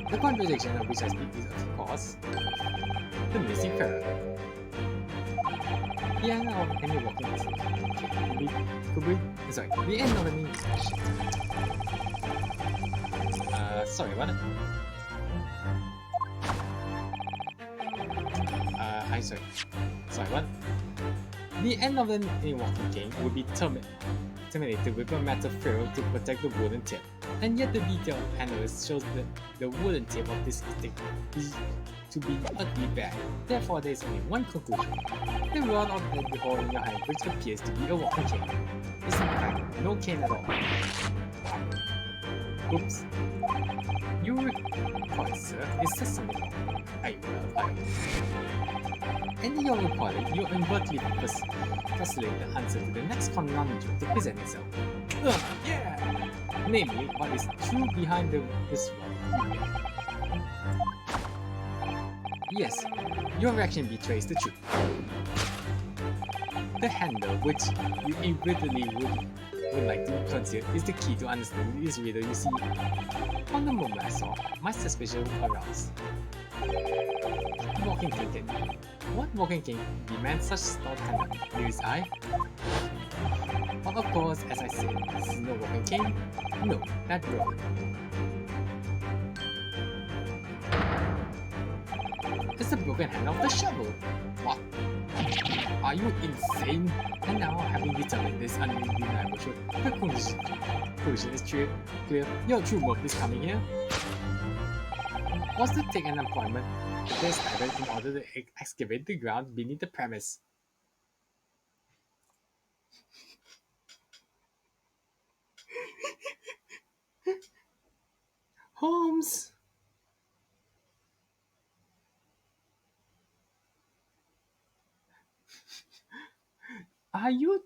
The contradiction of which I speak is, of course, the missing parallel. The end of any walking the end of any sorry, what? Sorry, what? The end of any walking cane would be terminated with a metal ferrule to protect the wooden tip, and yet the detailed analysis shows that the wooden tip of this stick is to be ugly bad. Therefore, there is only one conclusion. The rod of the hole in your hand, which appears to be a walking cane, is in fact no cane at all. Oops. You record, sir, is just something wrong. I will. In your recording, you inadvertently facilitate the answer to the next conundrum to present itself. Yeah! Namely, what is true behind this one? Yes, your reaction betrays the truth. The handle, which you inevitably would like to consider, is the key to understanding this riddle. You see, from the moment I saw, my suspicion aroused. Walking cane. What walking cane demands such stout handle? News I? But of course, as I said, this is no walking cane. No, that wrong. It's the broken handle of the shovel. What? Are you insane? And now, having determined this undeniable truth, the conclusion is clear. Your true motive is coming here. Was to take an appointment with this item in order to excavate the ground beneath the premise. Holmes! Are you...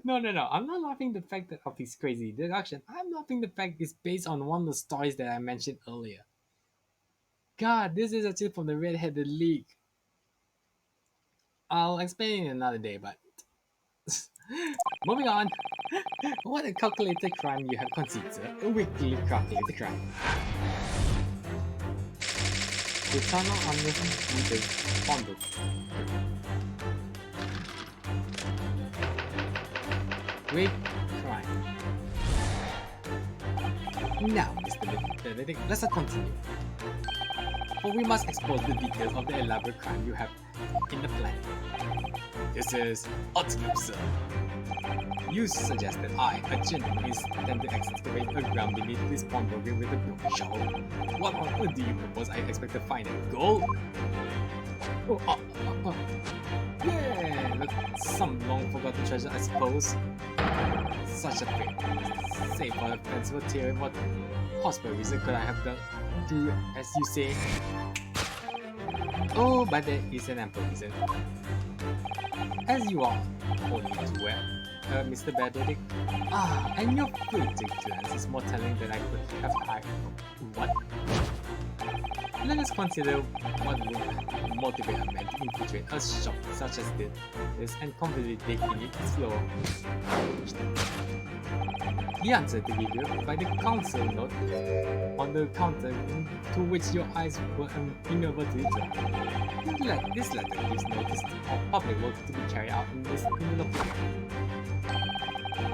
No. I'm not laughing the fact that of his crazy deduction. I'm laughing the fact it's based on one of the stories that I mentioned earlier. God, this is actually from the Red-Headed League. I'll explain it another day, but... Moving on. What a calculated crime you have conceived, sir. A weekly calculated crime. The tunnel under Windibank Pawnbrokey. Great crime. Now, Mr. Benedict, let's continue. For we must expose the details of the elaborate crime you have in the plan. This is ultimate, sir. You suggest that I, a gentleman, intend to excavate a ground beneath this pawnbroker with a broken shovel. What on earth do you propose I expect to find it? Gold? Yeah, look, some long forgotten treasure, I suppose. Such a fate. Save for a fanciful theory, what possible reason could I have done to, as you say? Oh, but there is an ample reason. As you are only too well, Mr. Benedict. And your fleeting glance is more telling than I could have hoped. What? Let us consider what would motivate a man to infiltrate a shop such as this and completely dig in it slow. The answer to be revealed by the council note on the counter to which your eyes were inadvertently drawn. This letter gives notice of public work to be carried out in this location.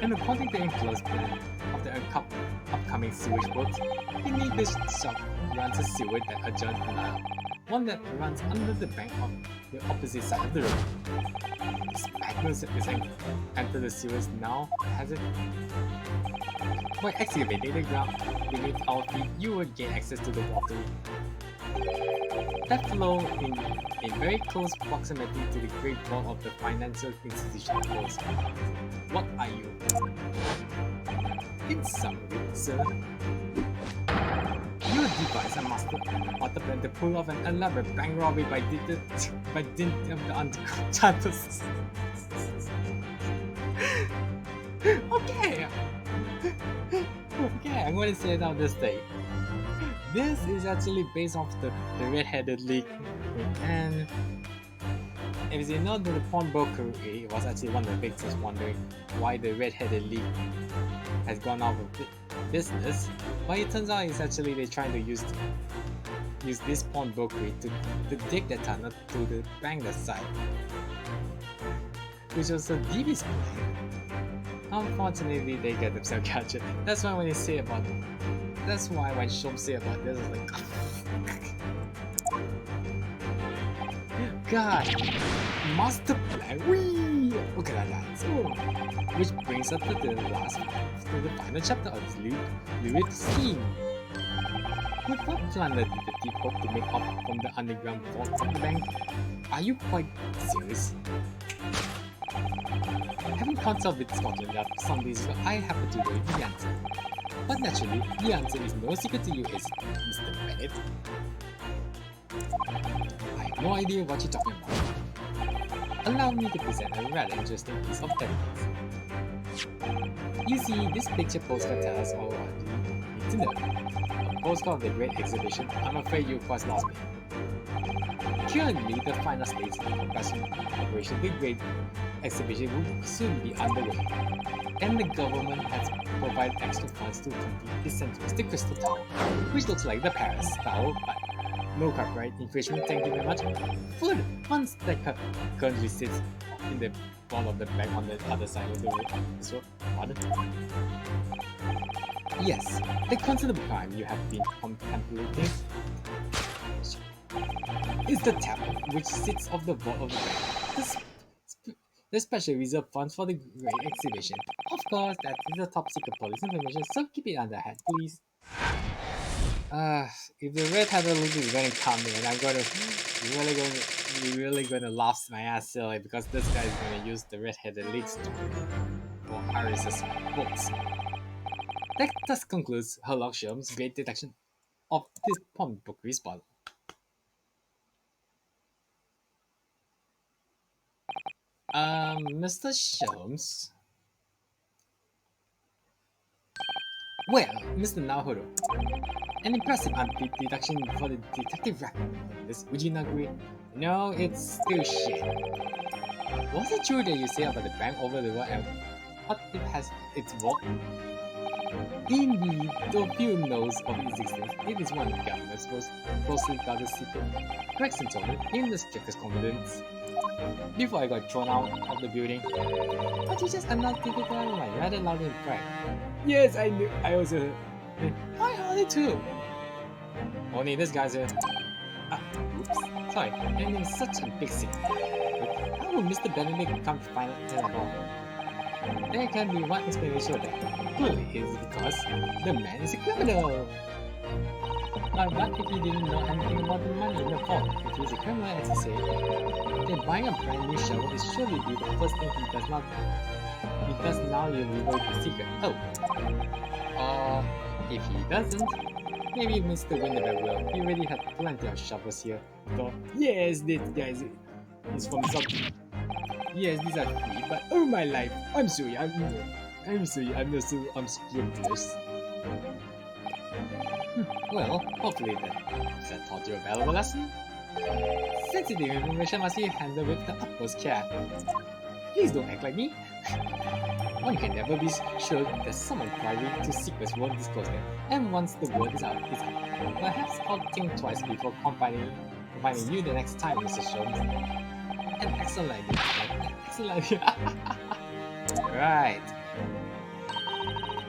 And according to the enclosed plan of the upcoming sewage works, beneath this shop runs a sewer that adjoins another, one that runs under the bank of the opposite side of the road. This magnificent enter the sewers now, has it? By excavating the ground beneath our feet, you will gain access to the water that flow in very close proximity to the great vault of the financial institution. What are you? In summary, sir, you devise a master plan to pull off an elaborate bank robbery by dint of the underground channels. Okay, okay, I'm going to say it out this day. This is actually based off the red-headed league, and if you know that the pawnbrokery was actually one of the victims wondering why the red-headed league has gone out of business, but it turns out it's actually they're trying to use this pawnbrokery to dig the tunnel to the bank that side, which was a devious plan. Unfortunately, they get themselves captured. That's why when Shom say about this, it's like, God, master plan. Wee! Look at that. So, which brings us to the final chapter of this lurid scheme. With what plan did the thief hope to make up from the underground vault of the bank? Are you quite serious? Having consulted with Scotland Yard for some days, I happen to know the answer. But naturally, the answer is no secret to you, is it, Mr. Bennett? I have no idea what you're talking about. Allow me to present a rather interesting piece of evidence. You see, this picture postcard tells us all what you need to know. A postcard of the Great Exhibition. I'm afraid you quite lost me. Currently, the final stage of Operation The Great Exhibition will soon be underway, and the government has provided extra funds to complete the centuristic Crystal Tower, which looks like the Paris Tower, but no copyright infringement, thank you very much. Further, funds that currently sits in the front of the bank on the other side of the road. Yes, the considerable crime you have been contemplating is the tower which sits off the vault of the bank. The special reserve funds for the Great Exhibition. Of course, that is a top secret police information, so keep it under hat, please. If the red-headed loser is going to come in, I'm really going to laugh my ass silly because this guy is going to use the red-headed league story for Harris's books. That thus concludes Sherlock Holmes' great detection of this pawnbrokery spot. Mr. Sholmes. Well, Mr. Naohiro, an impressive deduction for the detective record. Would you not agree? No, it's still shit. Was it true that you say about the bank over the road and what it has its vault? Indeed, though few knows of its existence, it is one of the government's most closely guarded secret. Gregson told me in the strictest confidence. Before I got thrown out of the building. But you just announced it to everyone rather loudly and frank. Yes, I knew. I also. I heard it too. Only this guy's here. Oops. Sorry, and it's such a big secret. How will Mr. Benedict come to find out about? There can be one explanation of that. Clearly, it is because the man is a criminal. But what if he didn't know anything about the money in the vault? If he's a criminal, as he said, then buying a brand new shovel is surely be the first thing he does not. He does now, you reveal the secret. Oh. Or if he doesn't, maybe Mr. Windibank will. He already had plenty of shovels here. So, yes, this guy is from something. Yes, these are free, but oh my life, I'm sorry, I'm not so unscrupulous. Well, hopefully that taught you a valuable lesson. Sensitive information must be handled with the utmost care. Please don't act like me. One can never be sure that someone privy to secrets won't disclose them, and once the word is out, it's out. Perhaps I'll think twice before confiding you the next time, Mr. Sholmes. An excellent idea. Right.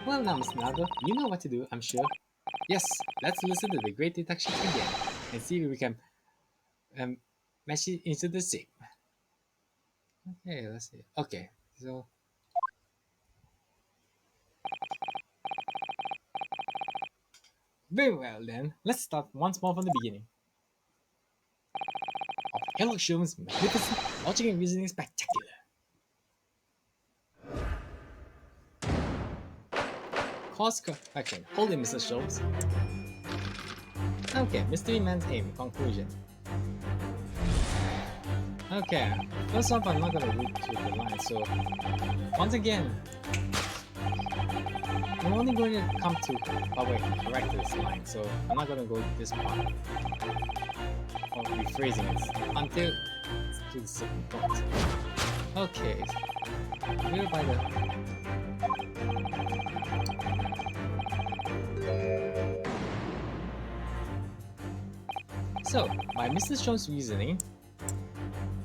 Well now, Mr. Nago, you know what to do, I'm sure. Yes, let's listen to the great deduction again and see if we can match it into the same. Okay, let's see. Okay, so very well then. Let's start once more from the beginning. Of Sherlock Holmes' magnificent logic and reasoning spectacular. Course correction. Hold it, Mr. Schultz. Okay, Mystery Man's aim. Conclusion. Okay, first off, I'm not gonna read through the line, so once again, I'm only going to come to, correct this line, so I'm not gonna go this part, or rephrasing it, until to the certain point. Okay, we're by the... So, by Mr. Jones' reasoning,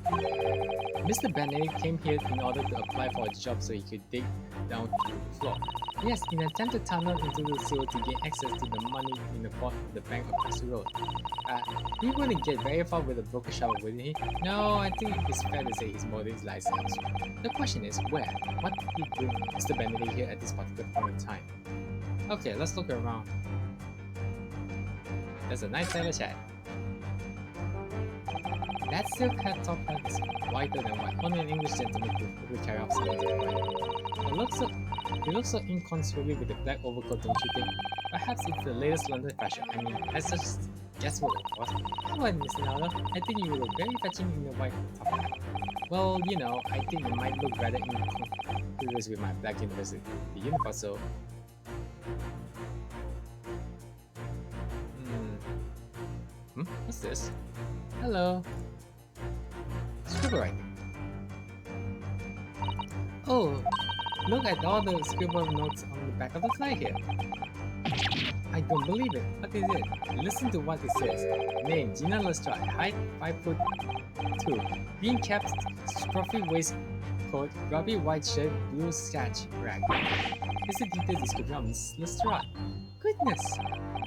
Mr. Benedict came here in order to apply for a job so he could dig down to the floor. Yes, in an attempt to tunnel into the sewer to gain access to the money in the vault of the bank across the road. He wouldn't get very far with a broken shovel, wouldn't he? No, I think it's fair to say his motive lies elsewhere. The question is, where? What did he bring Mr. Benedict here at this particular point in time? Okay, let's look around. There's a nice sailor chat. That silk hat top hat is whiter than white. Only an English gentleman could carry off something like that. It looks so inconceivably with the black overcoat, don't you think? Perhaps it's the latest London fashion. I mean, let's just guess what it was. Come on, Mr. Nowler. I think you look very fetching in the white top hat. Well, you know, I think it might look rather incongruous with my black university uniform, so... What's this? Hello. Scribble writing. Oh, look at all the scribble notes on the back of the flag here. I don't believe it. What is it? Listen to what it says. Name, Gina Lestrade. Height, 5'2". Green cap, scruffy waistcoat, grubby white shirt, blue sketch rag. It's a detailed description of Miss Lestrade. Goodness!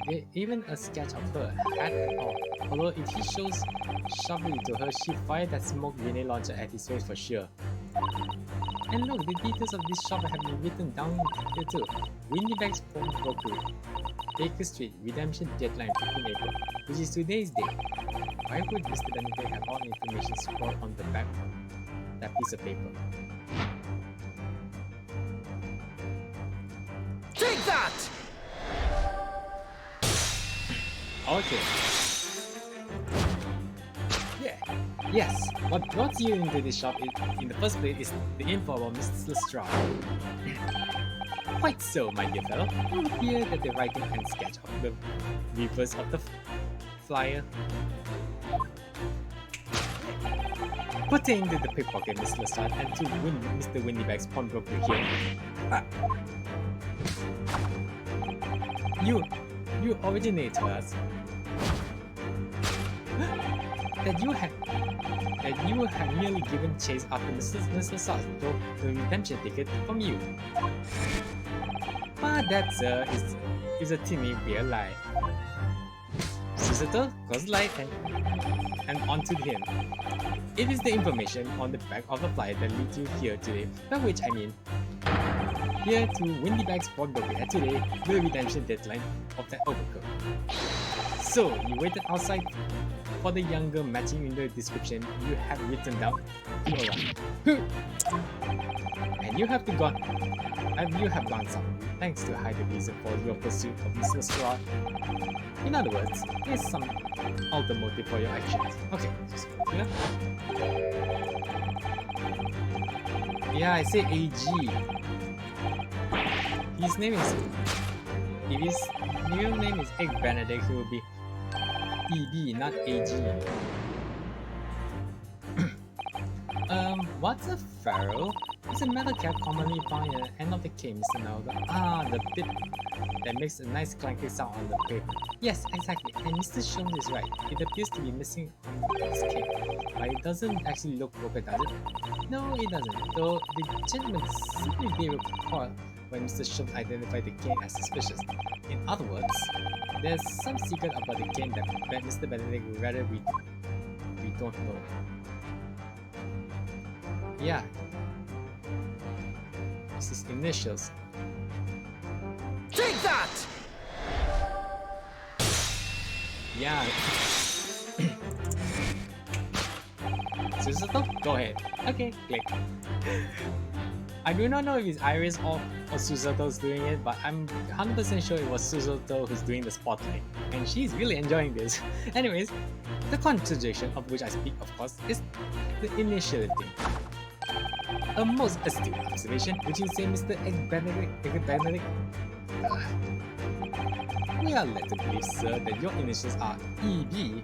There's even a sketch of her hat and all. Although if he shows sharply to her, she'd fire that smoke grenade launcher at his face for sure. And look, the details of this shop have been written down here too. Windibank Pawnbrokey, Baker Street, redemption deadline 15 April, which is today's date. Why would Mr. Benedict have all the information scrawled on the back of that piece of paper? Take that! Okay. Yeah. Yes. What brought you into this shop in the first place is the info about Mrs. Lestrade. Quite so, my dear fellow. It would appear that the writing and sketch of the reverse of the flyer pertain to the pickpocket Miss Lestrade and to Mr. Windibank's pawnbroker here. You originated to us that you had merely given chase after Mrs. Lestrade stole the redemption ticket from you. But that, sir, is a teeny real lie. Solicitor goes light and onto him. It is the information on the back of the flyer that leads you here today, by which I mean here to Windibank's Pawnbrokey at today, the redemption deadline of that overcoat. So, you waited outside for the younger matching in the description you have written down to arrive. And you have gone some thanks to hide the reason for your pursuit of Mr. Lestrade. In other words, there's some ultimate motive for your actions. Okay, just here. Yeah, I say AG. His name is... If his new name is Egg Benedict, he will be EB, not AG. What's a ferrule? It's a metal cap commonly found at the end of the cane, Mr. Nowler. Ah, the bit that makes a nice clanking sound on the paper. Yes, exactly, and Mr. Jones is right. It appears to be missing on this cane, but it doesn't actually look broken, does it? No, it doesn't, though the gentleman simply did report when Mr. Jones identified the cane as suspicious. In other words, there's some secret about the cane that Mr. Benedict would rather we don't know. Yeah. It's his initials. Take that! Yeah. Solicitor, go ahead. Okay, click. I do not know if it's Iris or Susato doing it, but I'm 100% sure it was Susato who's doing the spotlight, and she's really enjoying this. Anyways, the contradiction of which I speak, of course, is the initiality. A most astute observation, which you say, Mr. Benedict. We are led to believe, sir, that your initials are EB.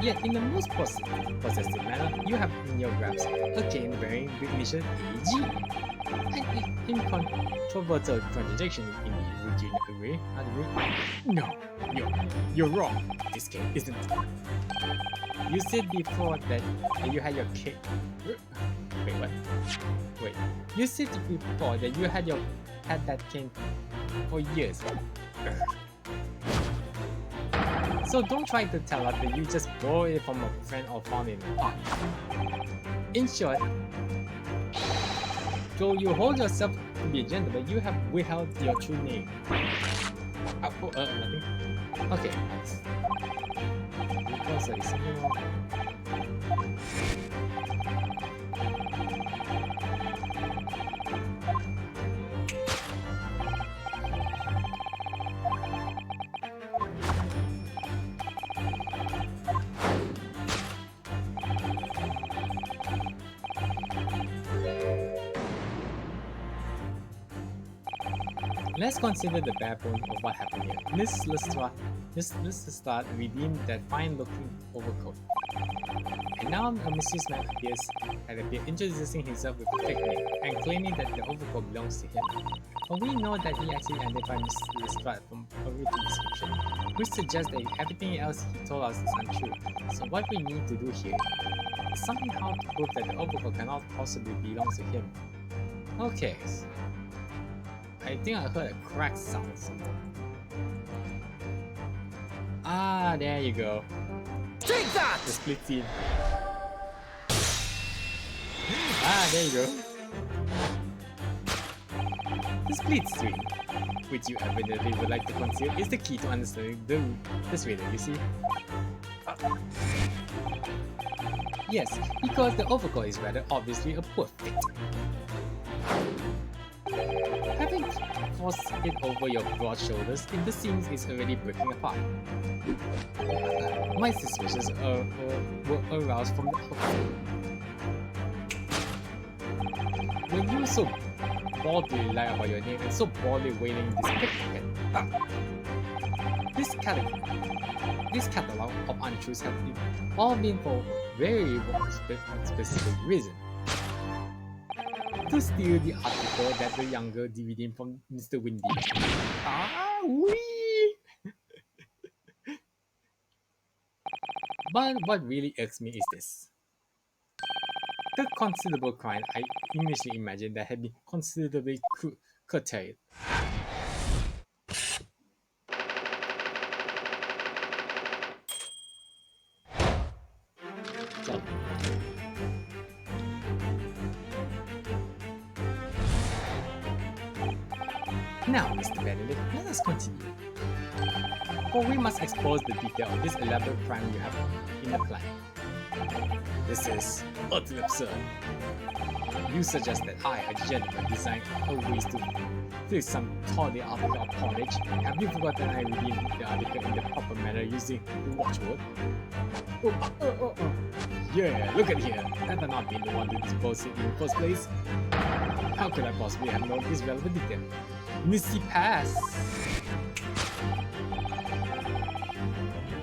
Yet, in the most possessive manner, you have in your grasp a cane bearing the initial AG. An incontrovertible contradiction indeed, would you not agree? No, you're wrong. This cane isn't. You said before that you had your cane. Wait, what? Wait. You said before that you had that cane for years. So don't try to tell us that you just borrowed it from a friend or found it in a park. In short, though you hold yourself to be a gentleman, you have withheld your true name. Nothing. Okay. Because there is something wrong. Let's consider the backbone of what happened here. Miss Lestrade redeemed that fine-looking overcoat. And now a mysterious man appears introducing himself with a fake name and claiming that the overcoat belongs to him. But we know that he actually identified Miss Lestrade from a written description, which suggests that everything else he told us is untrue. So what we need to do here is somehow to prove that the overcoat cannot possibly belong to him. Okay. I think I heard a crack sound. Ah, there you go. Take that! The split scene. Ah, there you go. The split screen, which you evidently would like to conceal, is the key to understanding this reader, you see? Yes, because the overcoat is rather obviously a poor fit. Having forced it over your broad shoulders, the seams is already breaking apart. My suspicions were aroused from the outset. When you so boldly lie about your name and so boldly wailing this pickpocket, this catalogue of untruths have all been for very specific reason. To steal the article that the younger redeemed from Mr. Windibank. Ah, wee! But what really irks me is this. The considerable crime I initially imagined that had been considerably curtailed. Now, Mr. Benedict, let us continue. For we must expose the detail of this elaborate crime you have in the plan. This is utterly absurd. You suggest that I, a gentleman, designed a ways to place some tawdry article of porridge. Have you forgotten I redeemed the article in the proper manner using the watchword? Yeah, look at here. Had I not been the one to dispose it in the first place, how could I possibly have known this relevant detail? Missy pass.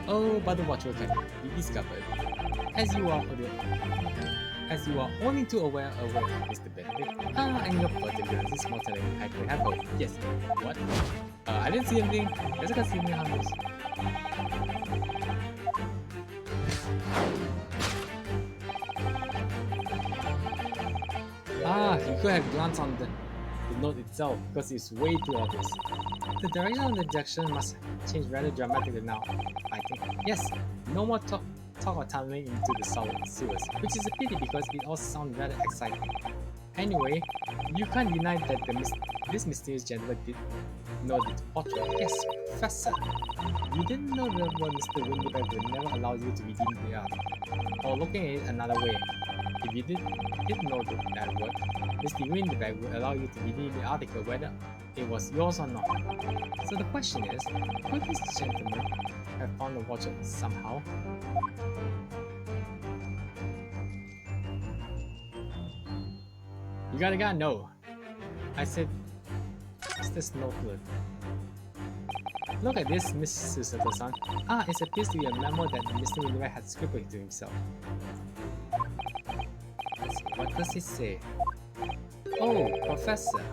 Oh, but the watchword can be discovered, as you are only too aware of Mr. Benedict. And your perseverance is more telling I could have hoped. Yes. What? I didn't see anything. There's a casino house. You could have glanced on the note itself because it's way too obvious. The direction of the injection must change rather dramatically now, I think. Yes, no more talk of tunneling into the sewers, which is a pity because it all sounds rather exciting. Anyway, you can't deny that this mysterious gentleman did know the portrait. Yes, Professor. You didn't know that Mr. Windibank would never allow you to redeem the art. Or looking at it another way, If you did know that word, Mr. Windibank would allow you to redeem the article whether it was yours or not. So the question is, could this gentleman have found the watch somehow? You gotta know. I said, what's this notebook? Look at this, Miss Susato-san. Ah, it appears to be a memo that Mr. Windibank had scribbled to himself. Let's see, what does it say? Oh, Professor.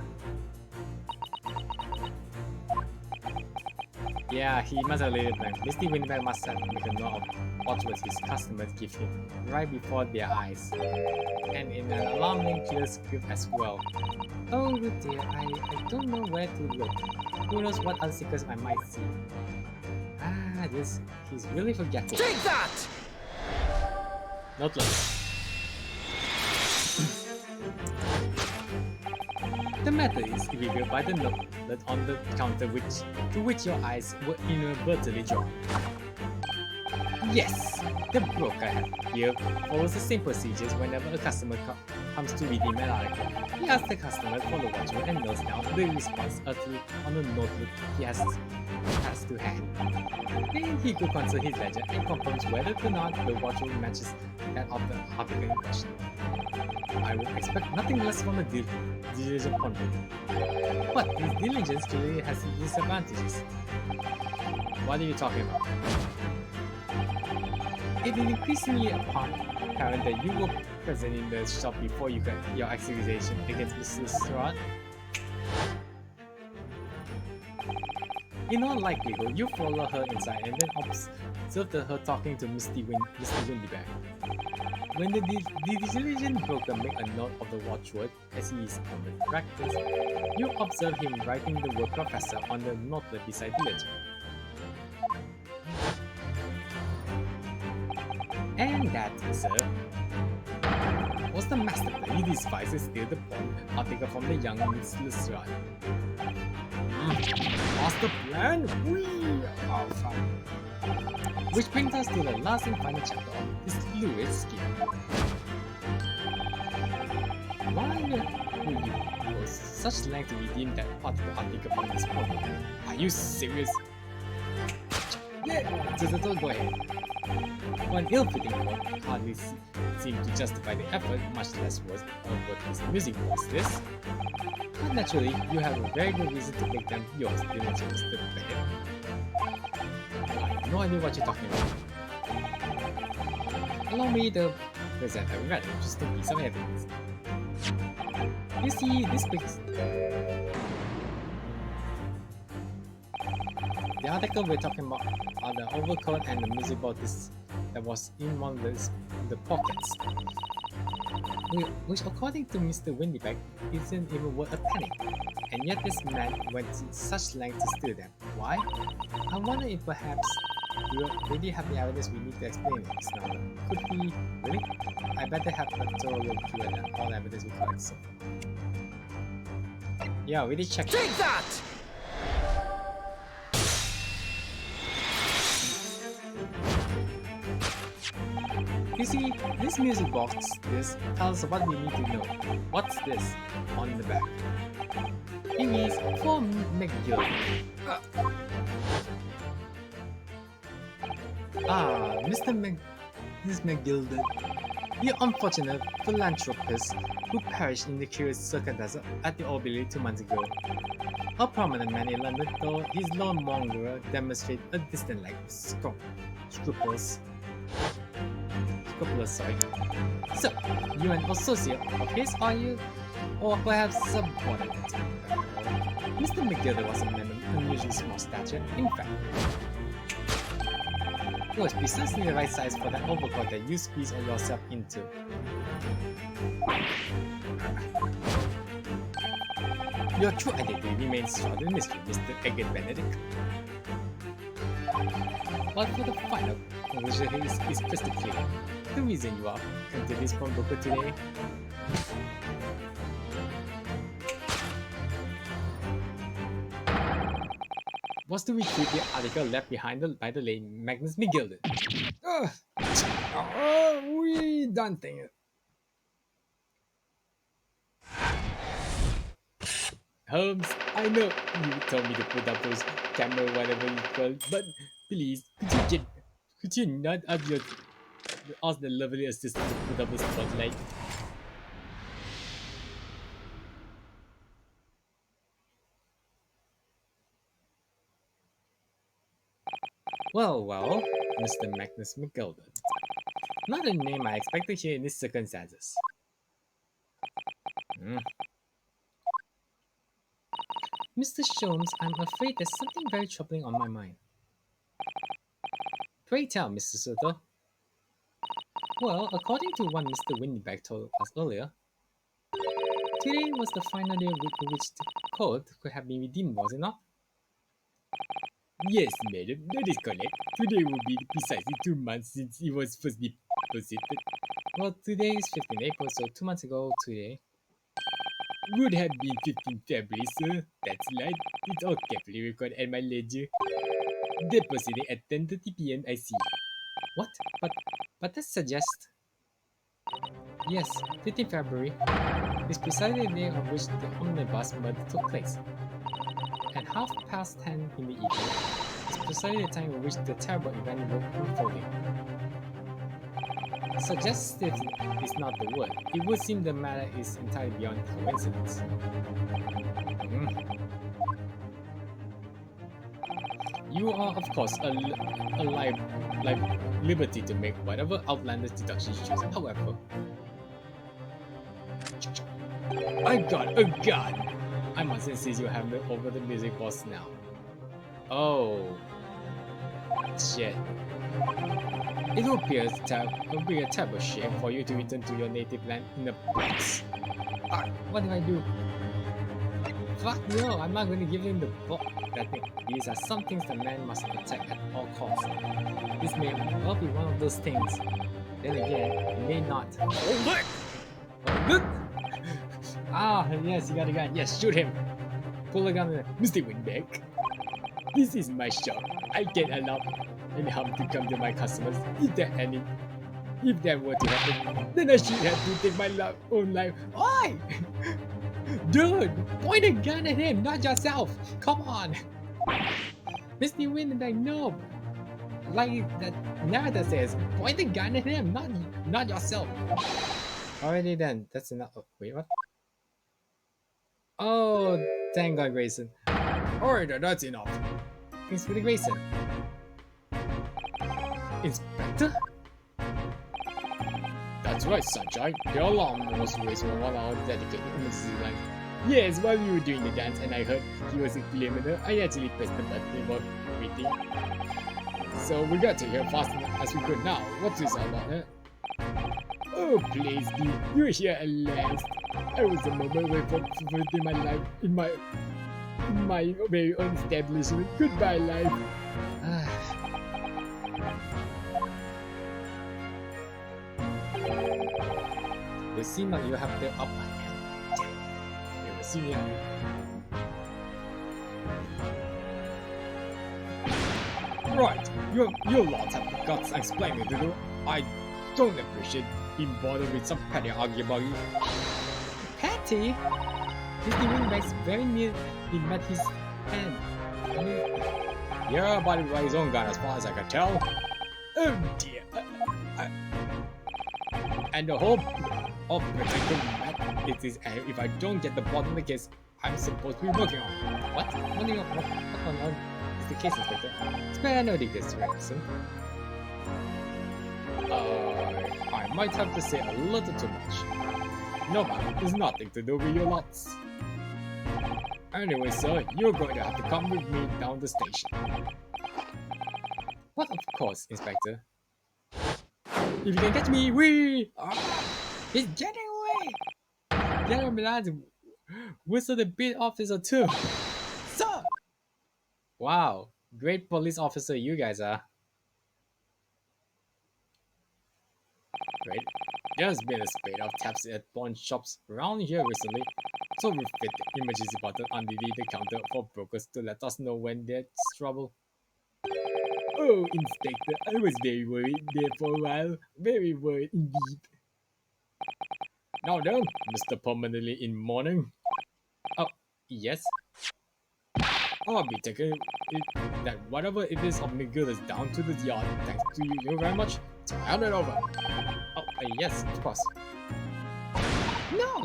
Yeah, he must have laid it blank. Mr. Windibank must have made a note of what was his customers give him right before their eyes. And in an alarming clear script as well. Oh dear, I don't know where to look. Who knows what other secrets I might see. Ah, he's really forgetful. Take that! Noteless. The matter is revealed by the note on the counter to which your eyes were inadvertently drawn. Yes, the broker here follows the same procedures whenever a customer comes to redeem an article. He asks the customer for the watch and notes down the response utterly on the notebook he has to hand. Then he could consult his ledger and confirms whether or not the watch matches that of the article in question. I would expect nothing less from a diligent pawnbroker. But his diligence clearly has disadvantages. What are you talking about? It is increasingly apparent that you were present in the shop before you got your accusation against Mrs. Surratt. In all likelihood, you followed her inside and then observed her talking to Mr. Windibank. When the diligent broker made a note of the watchword, as he is common practice, you observe him writing the word Professor on the notebook beside the ledger. And that, sir, was the master plan he devised to steal the pawn article from the young Miss Surratt. Master plan? Whee! Oh, fun. Which brings us to the last and final chapter of this fluid scheme. Why would you go such length to redeem that particular article from this pawn? Are you serious? Yeah, just go ahead. One ill-fitting quote hardly seemed to justify the effort, much less was what his music was this. But naturally, you have a very good reason to make them yours, didn't you, Mr. Player? I have no idea what you're talking about. Allow me to present a rather interesting piece of evidence. You see, this picture. The article we're talking about are the overcoat and the music box that was in one of the pockets, which according to Mr. Windibank isn't even worth a penny, and yet this man went to such length to steal them. Why? I wonder if perhaps we already have the evidence we need to explain it, Miss Nanda. Could we? Really? I better have a thorough look through at all the evidence we collect so far. Yeah, we did check. Take that! You see, this music box tells us what we need to know. What's this on the back? It reads for McGill. Mr. McGilden, the unfortunate philanthropist who perished in the curious circumstances at the Orbilly 2 months ago. A prominent man in London, though his lone mongrel demonstrated a distant like scruples. Sorry. So, you an associate of his, are you? Or perhaps subordinate? Mr. McGilder was a man of unusually small stature. In fact, he was precisely the right size for that overcoat that you squeeze yourself into. Your true identity remains shrouded in mystery, Mr. Eggert Benedict. But for the final conclusion here is crystal clear. The reason you are come to this pawnbroker today was to retrieve the article left behind by the late Magnus McGilden. We done thing. Holmes, I know you told me to put up those camera whatever you call it, but please, could you not ask the lovely assistant to put up a spotlight? Well, Mr. Magnus McGolden. Not a name I expected here in these circumstances. Hmm. Mr. Sholmes, I'm afraid there's something very troubling on my mind. Pray tell, Mr. Sutter. Well, according to what Mr. Windibank told us earlier, today was the final day for which the code could have been redeemed, was it not? Yes, madam, that is correct. Today will be precisely 2 months since it was first deposited. Well, today is 15 April, so 2 months ago today would have been 15 February, sir. That's right. It's all carefully recorded at my ledger. Depositing at 10:30 p.m. I see. What? But that suggests... Yes, 15 February is precisely the day on which the omnibus murder took place. And 10:30 in the evening is precisely the time in which the terrible event will unfolding. Suggestive is not the word. It would seem the matter is entirely beyond coincidence. Hmm. You are, of course, liberty to make whatever outlandish deductions you choose. However, oh God! I must insist you have over the music box now. Oh, shit. It would be a terrible shame for you to return to your native land in a box. What did I do? Fuck no, I'm not going to give him the box. These are some things the man must protect at all costs. This may well be one of those things. Then again, it may not. Hold it! Hold it! Yes, you got a gun. Yes, shoot him. Pull the gun. Mr. Windibank. This is my shop. I can't allow any harm to come to my customers. If that were to happen, then I should have to take my own life. Oi! Dude, point a gun at him, not yourself. Come on. Mr. Windibank, no. Like that narrator says, point a gun at him, not yourself. Alrighty then, that's enough. Oh, wait, what? Oh, thank God, Grayson. Alright, that's enough. Inspector Grayson. Inspector? That's right, Sunshine. The alarm was raised for 1 hour dedicated emergency line. Yes, while we were doing the dance and I heard he was a criminal, I actually pressed the button while waiting. So we got to here fast as we could now. What's this all about, huh? Oh, please, D, you're here at last. I was a moment away from fulfilling my life in my very own establishment. Goodbye, life. We seem like you have the upper hand. You will see me. Right, your lots have the guts explaining to do. I don't appreciate being bothered with some petty argument about you. Petty? Mr. Windibank's very nearly met his hand. Yeah, but by his own gun as far as I can tell. Oh dear. And the whole of protecting that it is if I don't get the bottom of the case I'm supposed to be working on. What? What on earth is the case, Inspector? Spare no details, Ransom. I might have to say a little too much. No, there's nothing to do with your lots. Anyway, sir, you're going to have to come with me down the station. But of course, Inspector. If you can catch me, he's getting away! Get him, lads! Whistle the beat officer too! Sir! Wow, great police officer you guys are. Great. There's been a spate of taps at pawn shops around here recently, so we fit the emergency button underneath the counter for brokers to let us know when there's trouble. Oh, Inspector, I was very worried there for a while. Very worried indeed. Now then, Mr. Permanently in mourning. Oh, Yes. I'll be taking it, that whatever it is of McGill is down to the yard. Thanks to you very much. So hand it over. Oh, yes, of course. No,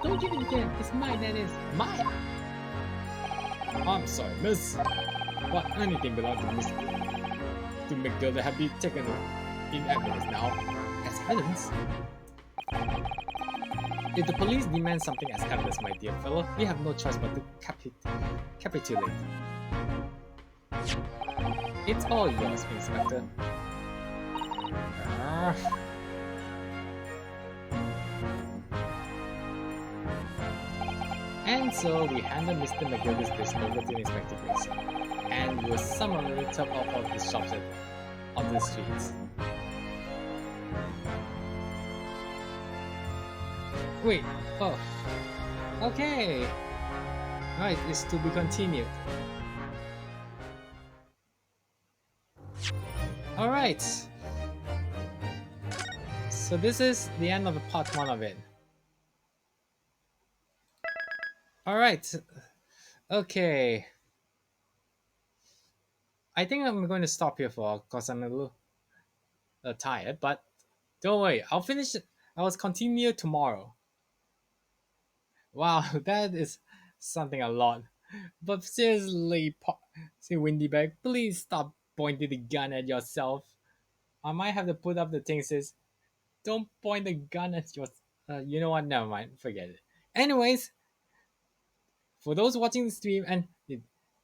don't give it again. It's mine, that is. Mine. I'm sorry, miss. But anything belongs to Miss to McGill that have been taken in evidence now. As evidence? If the police demand something as evidence, my dear fellow, we have no choice but to capitulate. It's all yours, Inspector. Ah. And so we handed Mr. McGillis this over to Inspector Grayson, and will summarily top off of the shops on the streets. Wait, oh, okay. Right, it's to be continued. Alright. So this is the end of the part 1 of it. Alright. Okay. I think I'm going to stop here for because I'm a little tired, but don't worry, I'll finish it. I will continue tomorrow. Wow, that is something a lot. But seriously, say Windibank, please stop pointing the gun at yourself. I might have to put up the thing says, don't point the gun at your. You know what? Never mind. Forget it. Anyways, for those watching the stream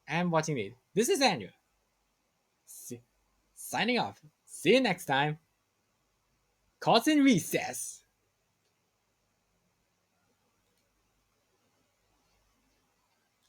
and watching it, this is Andrew. Signing off. See you next time. Cause in recess.